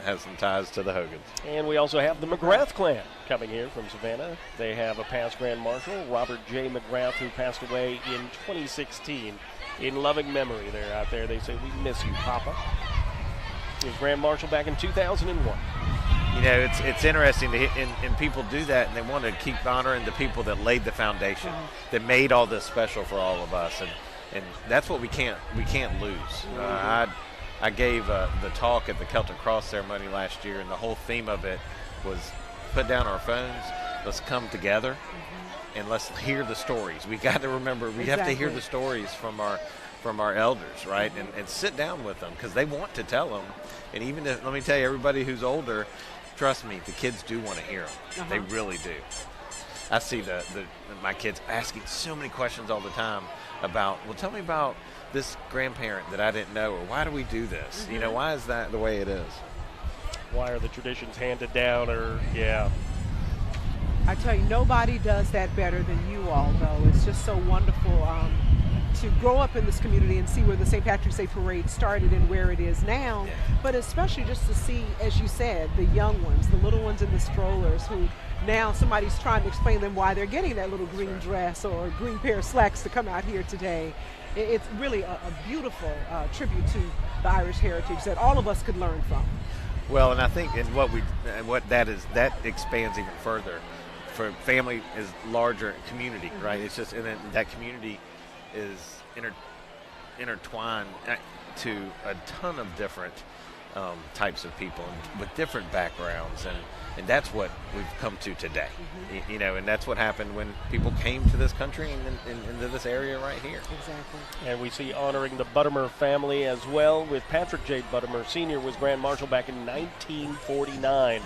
has some ties to the Hogans. And we also have the McGrath clan coming here from Savannah. They have a past Grand Marshal, Robert J. McGrath, who passed away in 2016. In loving memory, they're out there. They say, we miss you, Papa. He was Grand Marshal back in 2001. You know, it's interesting and people do that, and they want to keep honoring the people that laid the foundation, that made all this special for all of us, and that's what we can't lose. I gave the talk at the Celtic Cross ceremony last year, and the whole theme of it was put down our phones, let's come together, and let's hear the stories. We got to remember we have to hear the stories from our elders, right? And sit down with them, because they want to tell them. And even if, let me tell you, everybody who's older, trust me, the kids do want to hear them. They really do. I see my kids asking so many questions all the time about, well, tell me about this grandparent that I didn't know, or why do we do this? You know, why is that the way it is? Why are the traditions handed down, or, yeah. I tell you, nobody does that better than you all, though. It's just so wonderful to grow up in this community and see where the St. Patrick's Day Parade started and where it is now, but especially just to see, as you said, the young ones, the little ones in the strollers, who now somebody's trying to explain to them why they're getting that little green dress or green pair of slacks to come out here today. It's really a beautiful tribute to the Irish heritage that all of us could learn from. Well, and I think that expands even further. For family is larger community, right? It's just, and then that community is intertwined to a ton of different types of people with different backgrounds, and that's what we've come to today. You know, and that's what happened when people came to this country and into this area right here. Exactly. And we see honoring the Buttimer family as well, with Patrick J. Buttimer Sr. was Grand Marshal back in 1949.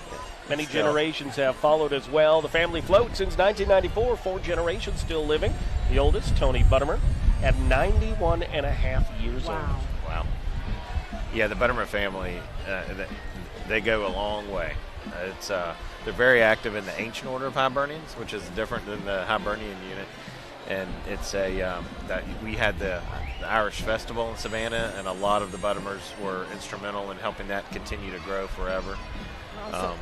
Many generations have followed as well. The family float since 1994, 4 generations still living. The oldest, Tony Buttimer, at 91 and a half years old. Wow. Yeah, the Buttimer family, they go a long way. They're very active in the Ancient Order of Hibernians, which is different than the Hibernian unit. And it's we had the Irish Festival in Savannah, and a lot of the Buttimers were instrumental in helping that continue to grow forever. Awesome.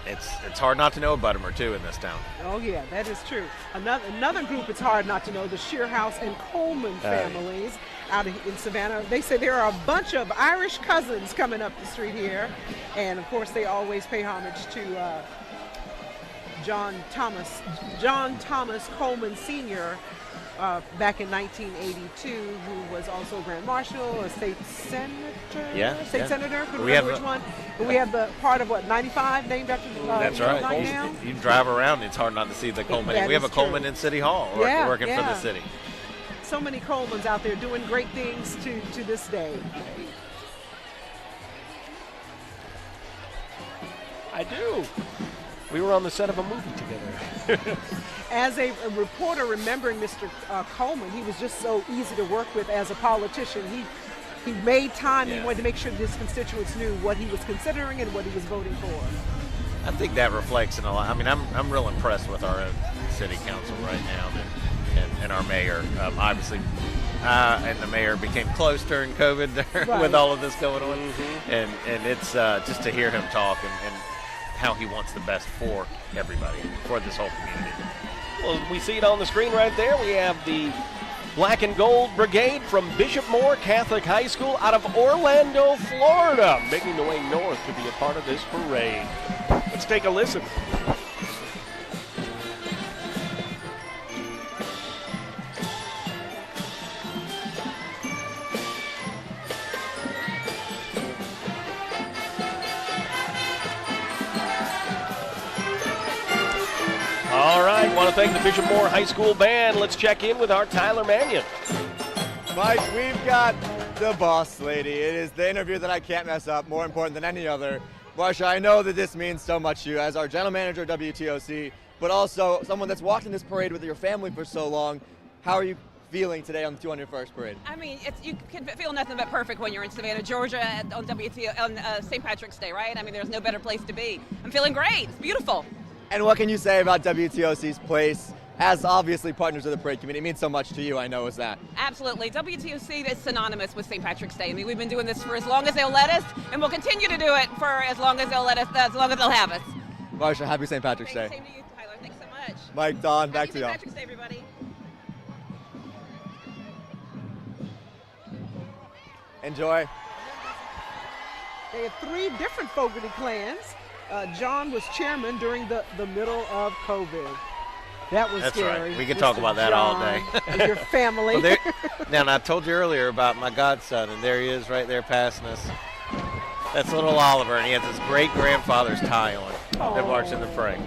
It's hard not to know a Buttimer, too, in this town. Oh, yeah, that is true. Another group it's hard not to know, the Shearhouse and Coleman families. in Savannah. They say there are a bunch of Irish cousins coming up the street here. And, of course, they always pay homage to John Thomas Coleman Sr., back in 1982, who was also Grand Marshal, a state senator. Senator. Couldn't remember which one. But we have the part of 95 named after. That's right. Now. You drive around, it's hard not to see the Coleman. We have a Coleman in City Hall working for the city. So many Colemans out there doing great things to this day. I do. We were on the set of a movie together. As a reporter remembering Mr. Coleman, he was just so easy to work with as a politician. He made time. He wanted to make sure that his constituents knew what he was considering and what he was voting for. I think that reflects in a lot. I mean, I'm real impressed with our own city council right now and our mayor. Obviously, and the mayor became close during COVID there with all of this going on. And it's just to hear him talk and how he wants the best for everybody, for this whole community. Well, we see it on the screen right there. We have the Black and Gold Brigade from Bishop Moore Catholic High School out of Orlando, Florida, making the way north to be a part of this parade. Let's take a listen. All right, want to thank the Bishop Moore High School Band. Let's check in with our Tyler Mannion. Mike, we've got the boss lady. It is the interview that I can't mess up, more important than any other. Marsha, I know that this means so much to you as our general manager of WTOC, but also someone that's walked in this parade with your family for so long. How are you feeling today on the 201st parade? I mean, you can feel nothing but perfect when you're in Savannah, Georgia on St. Patrick's Day, right? I mean, there's no better place to be. I'm feeling great. It's beautiful. And what can you say about WTOC's place as obviously partners of the parade community? It means so much to you, I know, is that. Absolutely. WTOC is synonymous with St. Patrick's Day. I mean, we've been doing this for as long as they'll let us, and we'll continue to do it for as long as they'll let us, as long as they'll have us. Marsha, happy St. Patrick's Day. Same to you, Tyler. Thanks so much. Mike, Don, back to y'all. Happy St. Patrick's Day, everybody. Enjoy. They had 3 different Fogarty clans. John was chairman during the middle of COVID. That was scary. Right. We could talk about that all day. And your family. Well, now, I told you earlier about my godson, and there he is right there passing us. That's little Oliver, and he has his great-grandfather's tie on that marched in the parade.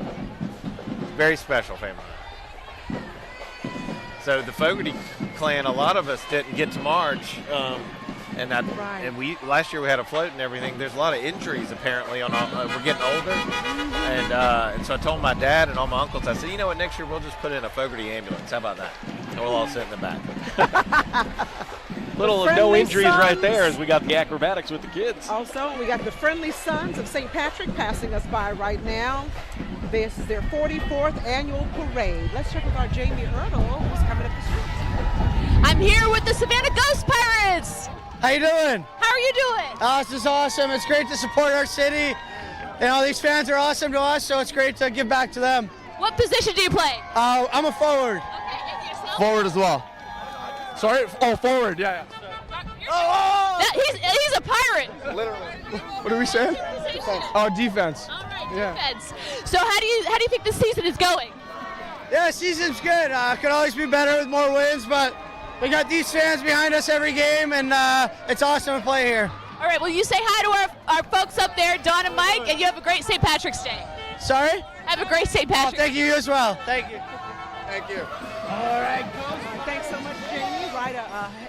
Very special family. So the Fogarty clan, a lot of us didn't get to march. And we last year we had a float and everything. There's a lot of injuries apparently on we're getting older, and so I told my dad and all my uncles. I said, you know what? Next year we'll just put in a Fogarty ambulance. How about that? And we'll all sit in the back. Little no injuries right there as we got the acrobatics with the kids. Also, we got the Friendly Sons of St. Patrick passing us by right now. This is their 44th annual parade. Let's check with our Jamie Erdl, who's coming up the street. I'm here with the Savannah Ghost Pirates. How you doing? How are you doing? This is awesome. It's great to support our city. You know, these fans are awesome to us, so it's great to give back to them. What position do you play? I'm a forward. Okay, and yourself? Forward as well. Sorry? Oh, forward, yeah. He's a pirate. Literally. What are we saying? Oh, defense. All right, defense. So how do you think the season is going? Yeah, season's good. Could always be better with more wins, but we got these fans behind us every game, and it's awesome to play here. All right, well, you say hi to our folks up there, Don and Mike, and you have a great St. Patrick's Day. Sorry? Have a great St. Patrick's Day. Thank you as well. Thank you. Thank you. All right, thanks so much, Jamie. Right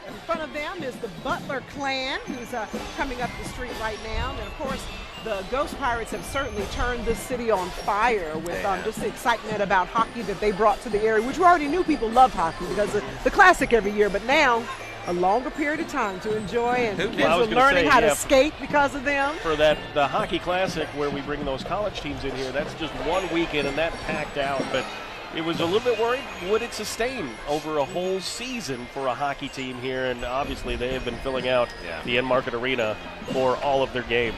in front of them is the Butler clan, who's coming up the street right now. And, of course, the Ghost Pirates have certainly turned this city on fire with just the excitement about hockey that they brought to the area, which we already knew people loved hockey because of the classic every year. But now, a longer period of time to enjoy, and kids are learning how to skate because of them. For the Hockey Classic, where we bring those college teams in here, that's just one weekend, and that packed out. But it was a little bit worried, would it sustain over a whole season for a hockey team here? And obviously they have been filling out the Enmarket Arena for all of their games.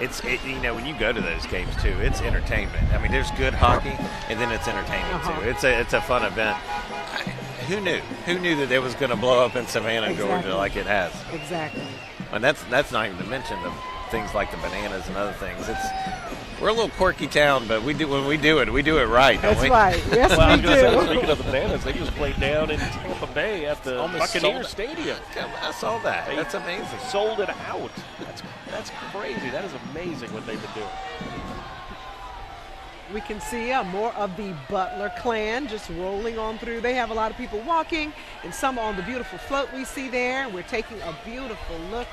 You know, when you go to those games too, it's entertainment. I mean, there's good hockey, and then it's entertainment too. It's a fun event. who knew? Who knew that it was going to blow up in Savannah, Georgia, like it has? Exactly. And that's not even to mention the things like the bananas and other things. We're a little quirky town, but when we do it right, don't That's we? right. Yes, Well, I we was gonna say, do. speaking of the bananas, they just played down in Tampa Bay at the Almost Buccaneers sold it. Stadium. I saw that. They That's amazing. Sold it out. That's crazy. That is amazing what they've been doing. We can see more of the Butler clan just rolling on through. They have a lot of people walking and some on the beautiful float we see there. We're taking a beautiful look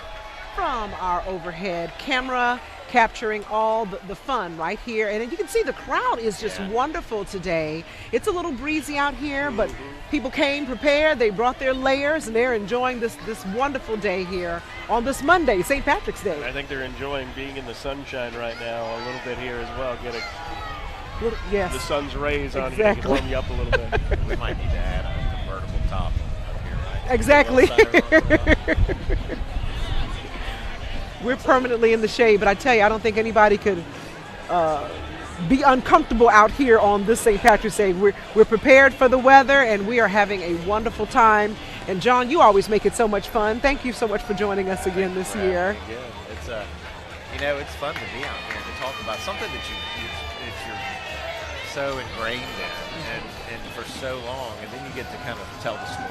from our overhead camera, capturing all the fun right here. And you can see the crowd is just wonderful today. It's a little breezy out here, but people came prepared. They brought their layers, and they're enjoying this wonderful day here on this Monday, St. Patrick's Day. I think they're enjoying being in the sunshine right now a little bit here as well, getting yes. the sun's rays on you Exactly. to warm you up a little bit. We might need to add a convertible top up here, right? Exactly. We're permanently in the shade, but I tell you, I don't think anybody could be uncomfortable out here on this St. Patrick's Day. We're prepared for the weather, and we are having a wonderful time. And John, you always make it so much fun. Thank you so much for joining us again this year. Again. It's it's fun to be out here to talk about something that you're so ingrained in and for so long, and then you get to kind of tell the story.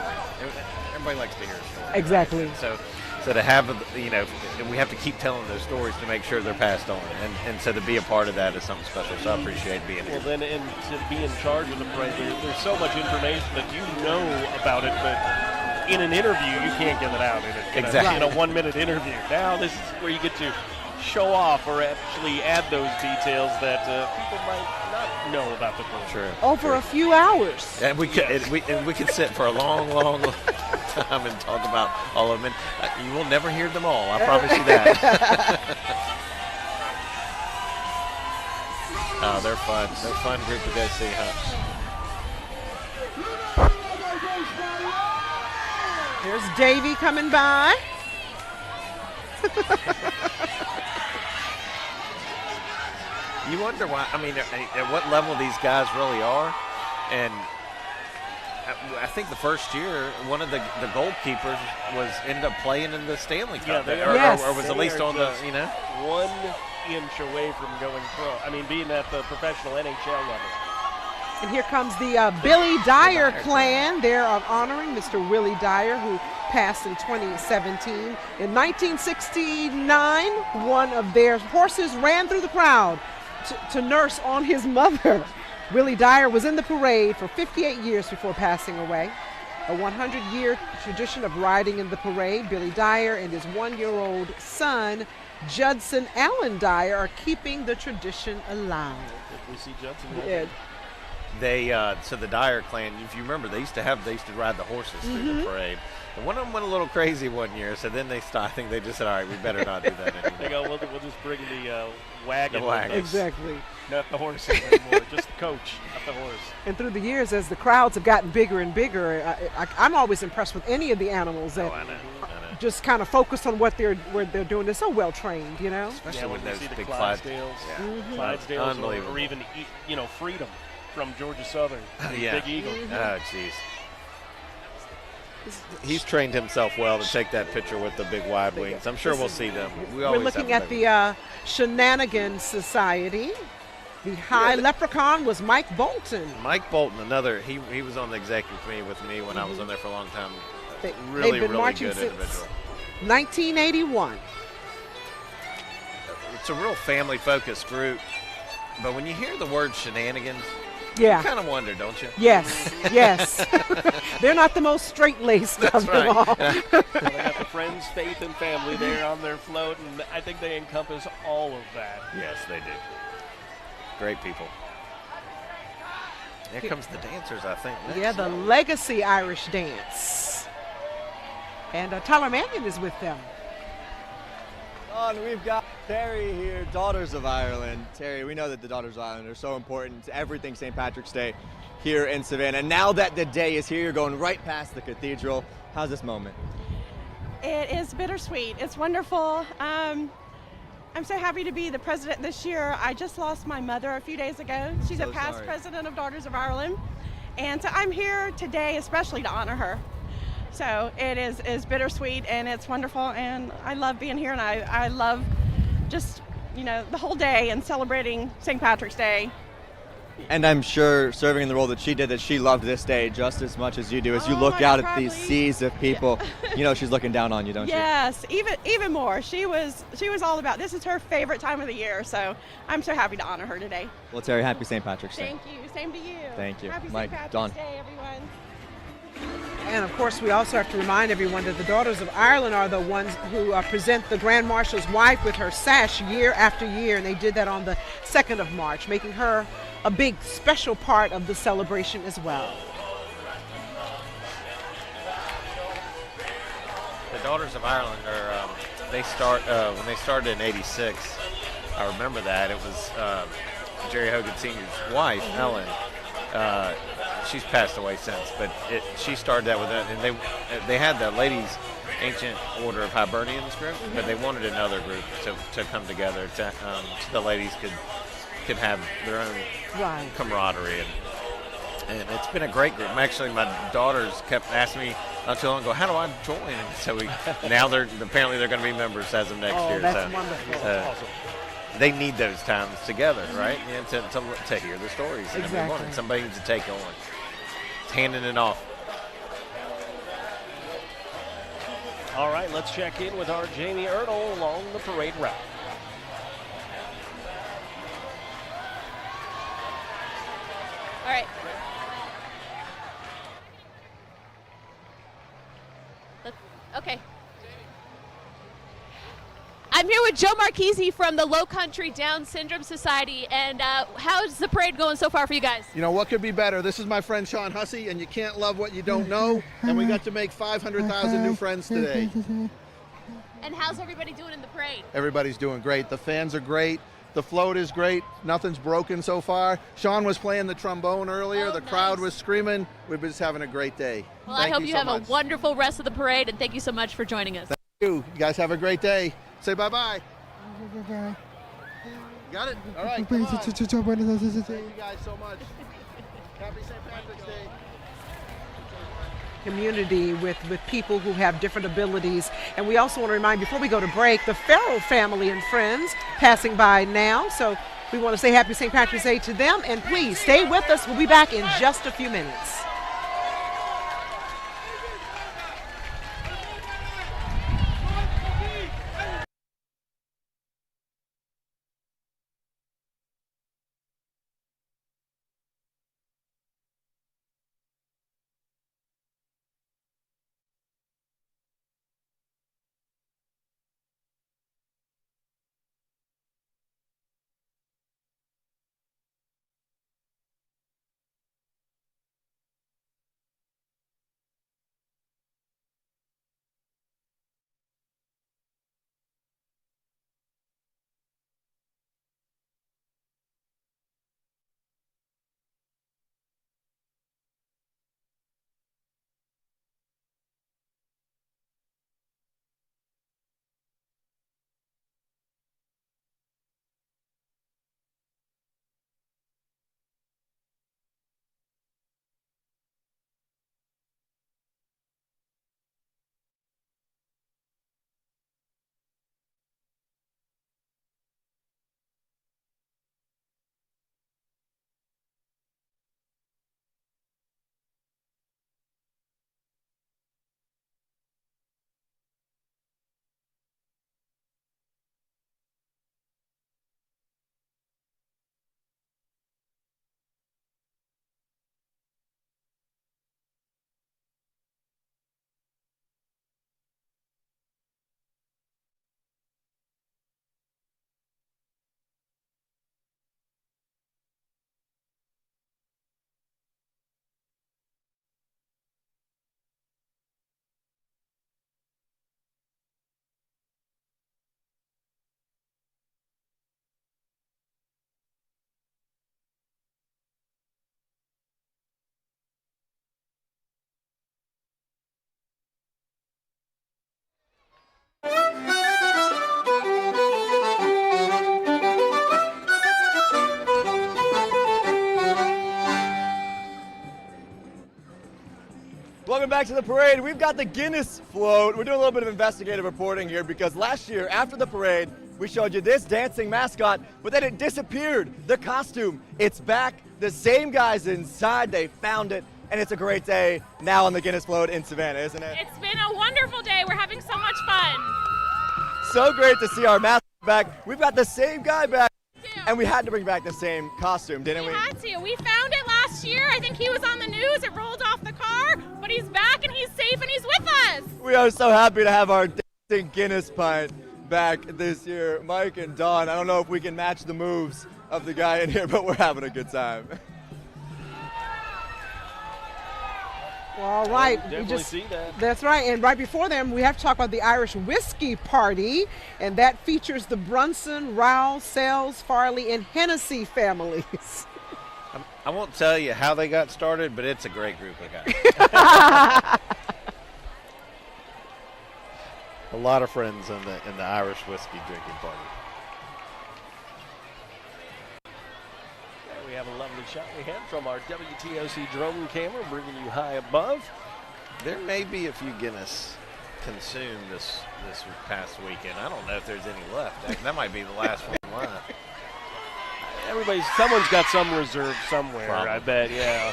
Everybody likes to hear a story. Exactly. So to have, we have to keep telling those stories to make sure they're passed on. And so to be a part of that is something special. So I appreciate being here. Well, then, and to be in charge of the parade, there's so much information that you know about it, but in an interview, you can't get it out in a 1 minute interview. Now this is where you get to show off or actually add those details that people might not know about the parade. True. Over a few hours. And we could sit for a long time and talk about all of them. And you will never hear them all. I promise you that. Oh, they're fun. They're a fun group to go see, huh? Here's Davey coming by. You wonder why, at what level these guys really are. And I think the first year, one of the goalkeepers ended up playing in the Stanley Cup. Or was at least on the, 1 inch away from going pro. Being at the professional NHL level. And here comes the Billy Dyer clan. They're honoring Mr. Willie Dyer, who passed in 2017. In 1969, one of their horses ran through the crowd to nurse on his mother. Willie Dyer was in the parade for 58 years before passing away. A 100-year tradition of riding in the parade. Billy Dyer and his 1-year-old son, Judson Allen Dyer, are keeping the tradition alive. If we see Judson, so the Dyer clan, if you remember, they used to ride the horses through the parade. And one of them went a little crazy one year, so then they stopped. I think they just said, all right, we better not do that anymore. They go, we'll just bring the wagon. The wagon. Exactly. Not the horses anymore, just the coach, not the horse. And through the years, as the crowds have gotten bigger and bigger, I'm always impressed with any of the animals that I know. just kind of focus on what they're doing. They're so well trained, Especially when those see the big Clydesdales, Clydesdales, Unbelievable. or even Freedom from Georgia Southern, Big Eagle. Oh, jeez. He's trained himself well to take that picture with the big wide wings. I'm sure we'll see them. We're looking at the Shenanigan Society. The High Leprechaun was Mike Bolton. Mike Bolton, he was on the executive committee with me when I was on there for a long time. They've Really been marching good since individual. 1981. It's a real family-focused group, but when you hear the word shenanigans, Yeah. you kind of wonder, don't you? Yes, yes. They're not the most straight-laced of them all. They got the friends, faith, and family there on their float, and I think they encompass all of that. Yes, they do. Great people. Here comes the dancers, I think. Next. Yeah, the Legacy Irish Dance. And Tyler Mannion is with them. We've got Terry here, Daughters of Ireland. Terry, we know that the Daughters of Ireland are so important to everything St. Patrick's Day here in Savannah. Now that the day is here, you're going right past the cathedral. How's this moment? It is bittersweet. It's wonderful. I'm so happy to be the president this year. I just lost my mother a few days ago. She's a past president of Daughters of Ireland. And so I'm here today especially to honor her. So it is bittersweet and it's wonderful, and I love being here, and I love just, the whole day and celebrating St. Patrick's Day. And I'm sure, serving in the role that she did, that she loved this day just as much as you do. As you look out at these seas of people, she's looking down on you, don't you? Yes, even more. She was all about, this is her favorite time of the year, so I'm so happy to honor her today. Well, Terry, happy St. Patrick's Day. Thank you. Same to you. Thank you. Happy Mike, St. Patrick's Dawn. Day, everyone. And of course, we also have to remind everyone that the Daughters of Ireland are the ones who present the Grand Marshal's wife with her sash year after year, and they did that on the 2nd of March, making her a big special part of the celebration as well. The Daughters of Ireland are they start when they started in '86. I remember that it was Jerry Hogan Sr.'s wife, Ellen. She's passed away since, but she started that with that, and they had the Ladies Ancient Order of Hibernians group, but they wanted another group to come together so the ladies could have their own camaraderie, and it's been a great group. Actually, my daughters kept asking me not too long ago, how do I join? And so now apparently they're going to be members as of next year. That's wonderful. That's awesome. They need those times together, right? To hear the stories. And exactly. everyone. Somebody needs to take on. It's handing it off. All right, let's check in with our Jamie Erdl along the parade route. All right. Okay. I'm here with Joe Marchese from the Low Country Down Syndrome Society, and how's the parade going so far for you guys? What could be better? This is my friend Sean Hussey, and you can't love what you don't know, and we got to make 500,000 new friends today. And how's everybody doing in the parade? Everybody's doing great. The fans are great. The float is great. Nothing's broken so far. Sean was playing the trombone earlier. The crowd was screaming. We've been just having a great day. Well, I hope you have a wonderful rest of the parade, and thank you so much for joining us. Thank you. You guys have a great day. Say bye-bye. Got it? All right, come on. Thank you guys so much. Happy St. Patrick's Day. Community with people who have different abilities. And we also want to remind, before we go to break, the Farrell family and friends passing by now. So we want to say happy St. Patrick's Day to them. And please stay with us. We'll be back in just a few minutes. Welcome back to the parade. We've got the Guinness float. We're doing a little bit of investigative reporting here because last year after the parade, we showed you this dancing mascot, but then it disappeared. The costume, it's back. The same guys inside, they found it, and it's a great day now on the Guinness float in Savannah, isn't it? It's been a wonderful day. We're having so much fun. So great to see our mascot back. We've got the same guy back, and we had to bring back the same costume, didn't we? We had to. We found it last year. I think he was on the news. It rolled off the car, but he's back and he's safe and he's with us. We are so happy to have our dancing Guinness pint back this year. Mike and Dawn, I don't know if we can match the moves of the guy in here, but we're having a good time. All right. Definitely see that. That's right. And right before them, we have to talk about the Irish Whiskey Party, and that features the Brunson, Rowell, Sells, Farley, and Hennessy families. I won't tell you how they got started, but it's a great group of guys. A lot of friends in the Irish whiskey drinking party. We have a lovely shot we had from our WTOC drone camera, bringing you high above. There may be a few Guinness consumed this past weekend. I don't know if there's any left. That might be the last one left. Someone's got some reserved somewhere, Probably. I bet, yeah.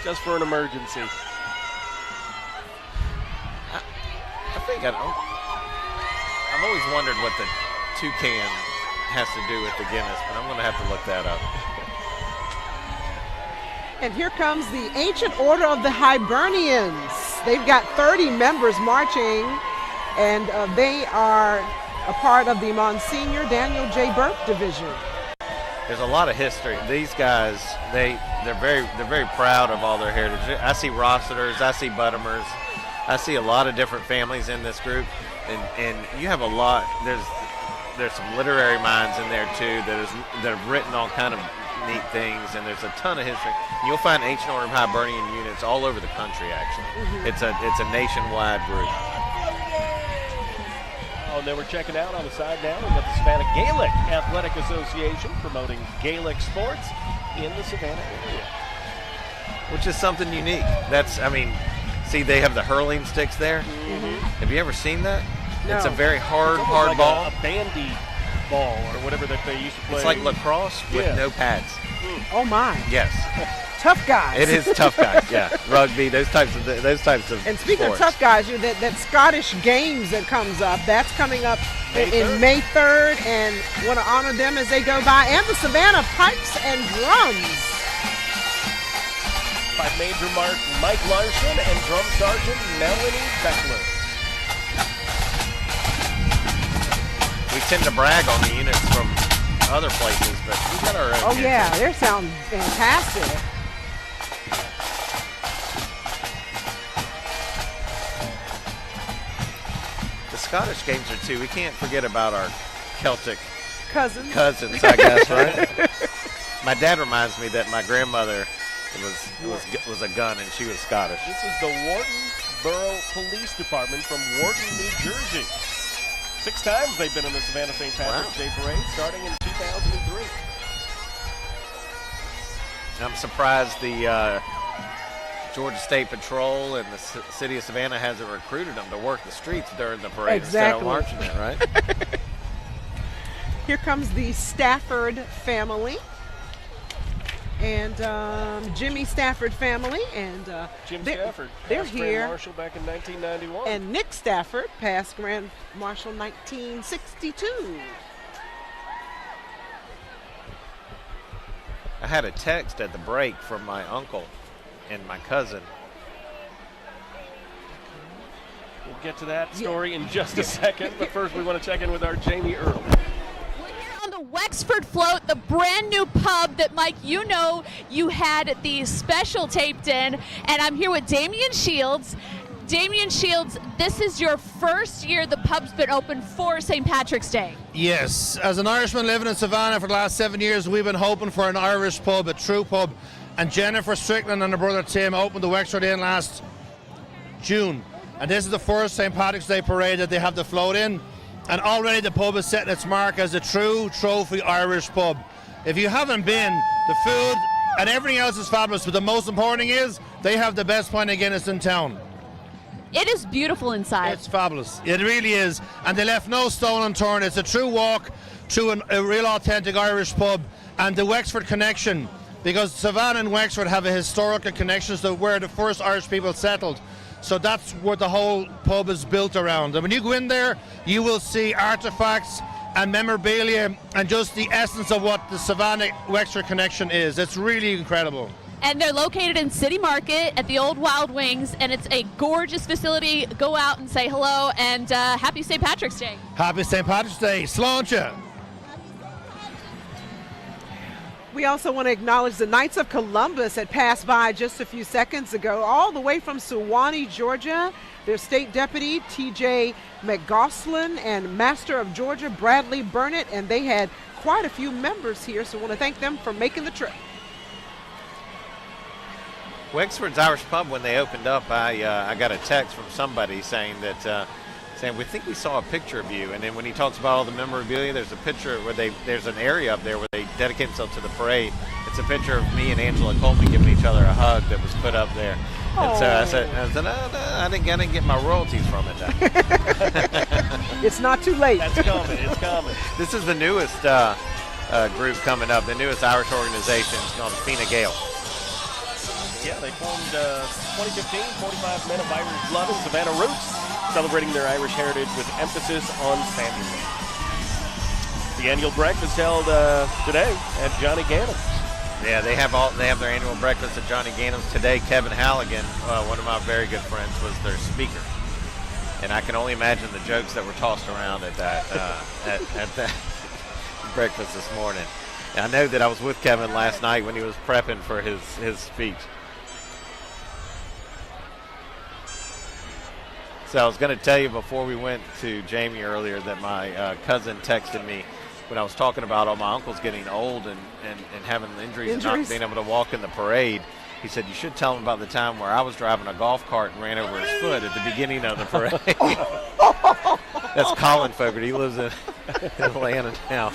Just for an emergency. I've always wondered what the toucan has to do with the Guinness, but I'm going to have to look that up. And here comes the Ancient Order of the Hibernians. They've got 30 members marching, and they are a part of the Monsignor Daniel J. Burke Division. There's a lot of history. These guys, they're very proud of all their heritage. I see Rossiters, I see Buttermers, I see a lot of different families in this group, and you have a lot. There's some literary minds in there too that have written all kind of neat things, and there's a ton of history. You'll find Ancient Order of Hibernian units all over the country. Actually, it's a nationwide group. Oh, and then we're checking out on the side now. We've got the Savannah Gaelic Athletic Association promoting Gaelic sports in the Savannah area, which is something unique. See, they have the hurling sticks there. Have you ever seen that? No. It's a very hard like ball. A bandy ball or whatever that they used to play. It's like lacrosse with no pads. Oh my! Yes. Tough guys. It is tough guys. Yeah, rugby, those types of. And speaking sports. of tough guys, that Scottish Games that comes up, that's coming up in May 3rd, and want to honor them as they go by, and the Savannah Pipes and Drums. By Major Mike Larson and Drum Sergeant Melanie Beckler. We tend to brag on the units from other places, but we got our own. Oh yeah, they sound fantastic. The Scottish games are too. We can't forget about our Celtic cousins, I guess, right? My dad reminds me that my grandmother was a gun, and she was Scottish. This is the Wharton Borough Police Department from Wharton, New Jersey. 6 times they've been in the Savannah St. Patrick's Day Parade, starting in 2003. I'm surprised the Georgia State Patrol and the city of Savannah hasn't recruited them to work the streets during the parade instead of marching it, right? Here comes the Stafford family. And Jimmy Stafford family, and Jim Stafford, they're past here. Grand Marshal back in 1991. And Nick Stafford, past Grand Marshal 1962. I had a text at the break from my uncle and my cousin. We'll get to that story in just a second, but first we want to check in with our Jamie Earl. On the Wexford Float, the brand new pub that, Mike, you had the special taped in, and I'm here with Damian Shields. Damian Shields, this is your first year the pub's been open for St. Patrick's Day. Yes, as an Irishman living in Savannah for the last 7 years, we've been hoping for an Irish pub, a true pub, and Jennifer Strickland and her brother Tim opened the Wexford Inn last June, and this is the first St. Patrick's Day parade that they have the float in. And already the pub is setting its mark as a true trophy Irish pub. If you haven't been, the food and everything else is fabulous. But the most important thing is they have the best pint of Guinness in town. It is beautiful inside. It's fabulous. It really is. And they left no stone unturned. It's a true walk through a real authentic Irish pub. And the Wexford connection, because Savannah and Wexford have a historical connection to where the first Irish people settled. So that's what the whole pub is built around. And when you go in there, you will see artifacts and memorabilia and just the essence of what the Savannah-Wexford connection is. It's really incredible. And they're located in City Market at the old Wild Wings, and it's a gorgeous facility. Go out and say hello, and happy St. Patrick's Day. Happy St. Patrick's Day. Sláinte. We also want to acknowledge the Knights of Columbus that passed by just a few seconds ago, all the way from Suwanee, Georgia. Their state deputy, T.J. McGoslin, and Master of Georgia, Bradley Burnett, and they had quite a few members here, so I want to thank them for making the trip. Wexford's Irish Pub, when they opened up, I got a text from somebody saying that saying we think we saw a picture of you. And then when he talks about all the memorabilia, there's a picture where there's an area up there where they dedicate themselves to the parade. It's a picture of me and Angela Coleman giving each other a hug that was put up there. And so I said, no, I didn't get my royalties from it. It's not too late. That's coming. It's coming. This is the newest group coming up, the newest Irish organization. It's called Fine Gael. Yeah, they formed 2015, 45 men of Irish blood and Savannah roots, celebrating their Irish heritage with emphasis on family. The annual breakfast held today at Johnny Gannon's. Yeah, they have their annual breakfast at Johnny Gannon's today. Kevin Halligan, one of my very good friends, was their speaker, and I can only imagine the jokes that were tossed around at that at that breakfast this morning. And I know that I was with Kevin last night when he was prepping for his speech. So I was going to tell you before we went to Jamie earlier that my cousin texted me when I was talking about all my uncles getting old and having injuries and not being able to walk in the parade. He said, you should tell him about the time where I was driving a golf cart and ran over his foot at the beginning of the parade. That's Colin Fogarty. He lives in Atlanta now.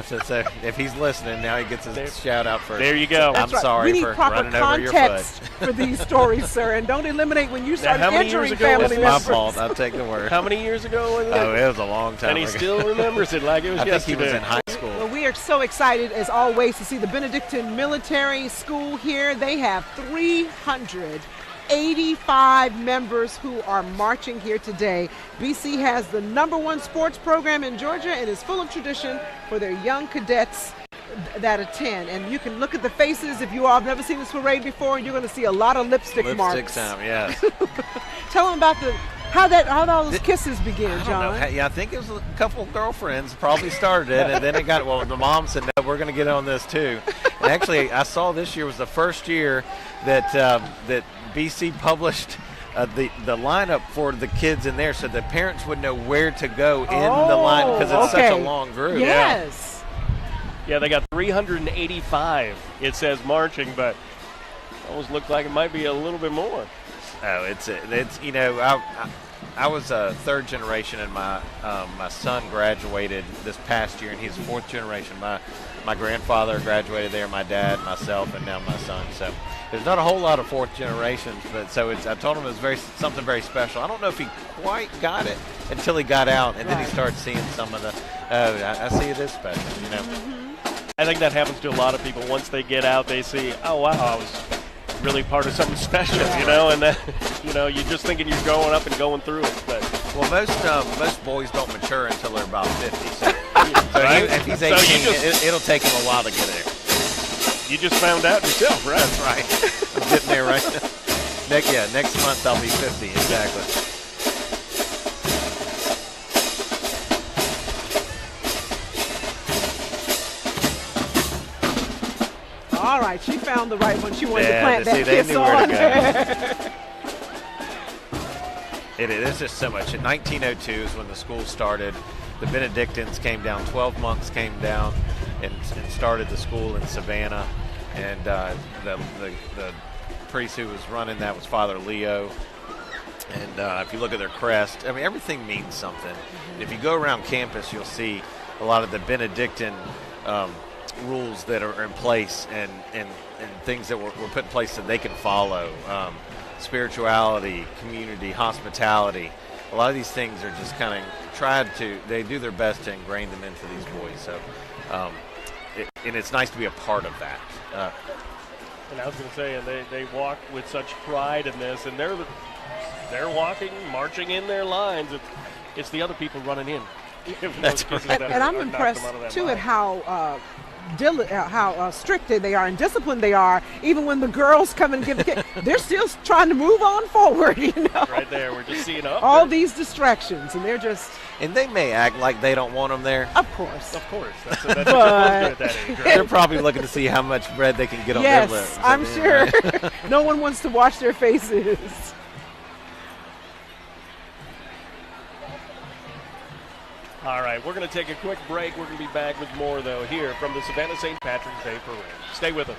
So if he's listening, now he gets his shout out for. There you go. I'm sorry for running over your foot. We need proper context for these stories, sir, and don't eliminate when you start injuring family members. It's my fault. I'll take the word. How many years ago was it? Oh, it was a long time ago. And he still remembers it like it was yesterday. I think he was in high school. Well, we are so excited, as always, to see the Benedictine Military School here. They have 385 members who are marching here today. BC has the #1 sports program in Georgia and is full of tradition for their young cadets that attend. And you can look at the faces. If you all have never seen this parade before, you're going to see a lot of lipstick marks. Lipstick time, yes. Tell them about how all those kisses began, John. Yeah, I think it was a couple of girlfriends probably started it, and then it got, the mom said, no, we're going to get on this too. And actually, I saw this year was the first year that that BC published the lineup for the kids in there, so the parents would know where to go in the line, because it's such a long group. Yes. Yeah, they got 385, it says, marching, but it almost looked like it might be a little bit more. Oh, it's I was a third generation, and my son graduated this past year, and he's fourth generation. My grandfather graduated there, my dad, myself, and now my son. So there's not a whole lot of fourth generations, but I told him it was something very special. I don't know if he quite got it until he got out, and then he started seeing some of the. I see it is special, you know. I think that happens to a lot of people. Once they get out, they see, oh wow, I was really part of something special, you know, and then, you know, you're just thinking you're growing up and going through it. But most boys don't mature until they're about 50. So right? If he's 18, it'll take him a while to get there. You just found out yourself, right? That's right. I'm getting there right now. Next month I'll be 50, exactly. All right, she found the right one. She wanted to plant that kiss they knew on. Where to go. It's just so much. In 1902 is when the school started. The Benedictines came down. 12 monks came down and started the school in Savannah. And the priest who was running that was Father Leo. And if you look at their crest, I mean, everything means something. If you go around campus, you'll see a lot of the Benedictine rules that are in place and things that were put in place that they can follow. Spirituality, community, hospitality. A lot of these things are just kind of they do their best to ingrain them into these boys. So, and it's nice to be a part of that. And I was going to say, and they walk with such pride in this, and they're walking, marching in their lines. It's the other people running in. That's correct. And I'm impressed too at how strict they are and disciplined they are. Even when the girls come and give the kick, they're still trying to move on forward. Right there, we're just seeing up. All these distractions, and they're just. And they may act like they don't want them there. Of course. Of course. That's what they're at that age, right? They're probably looking to see how much bread they can get on their lips. Yes, I'm sure. No one wants to wash their faces. All right, we're going to take a quick break. We're going to be back with more, though, here from the Savannah St. Patrick's Day Parade. Stay with us.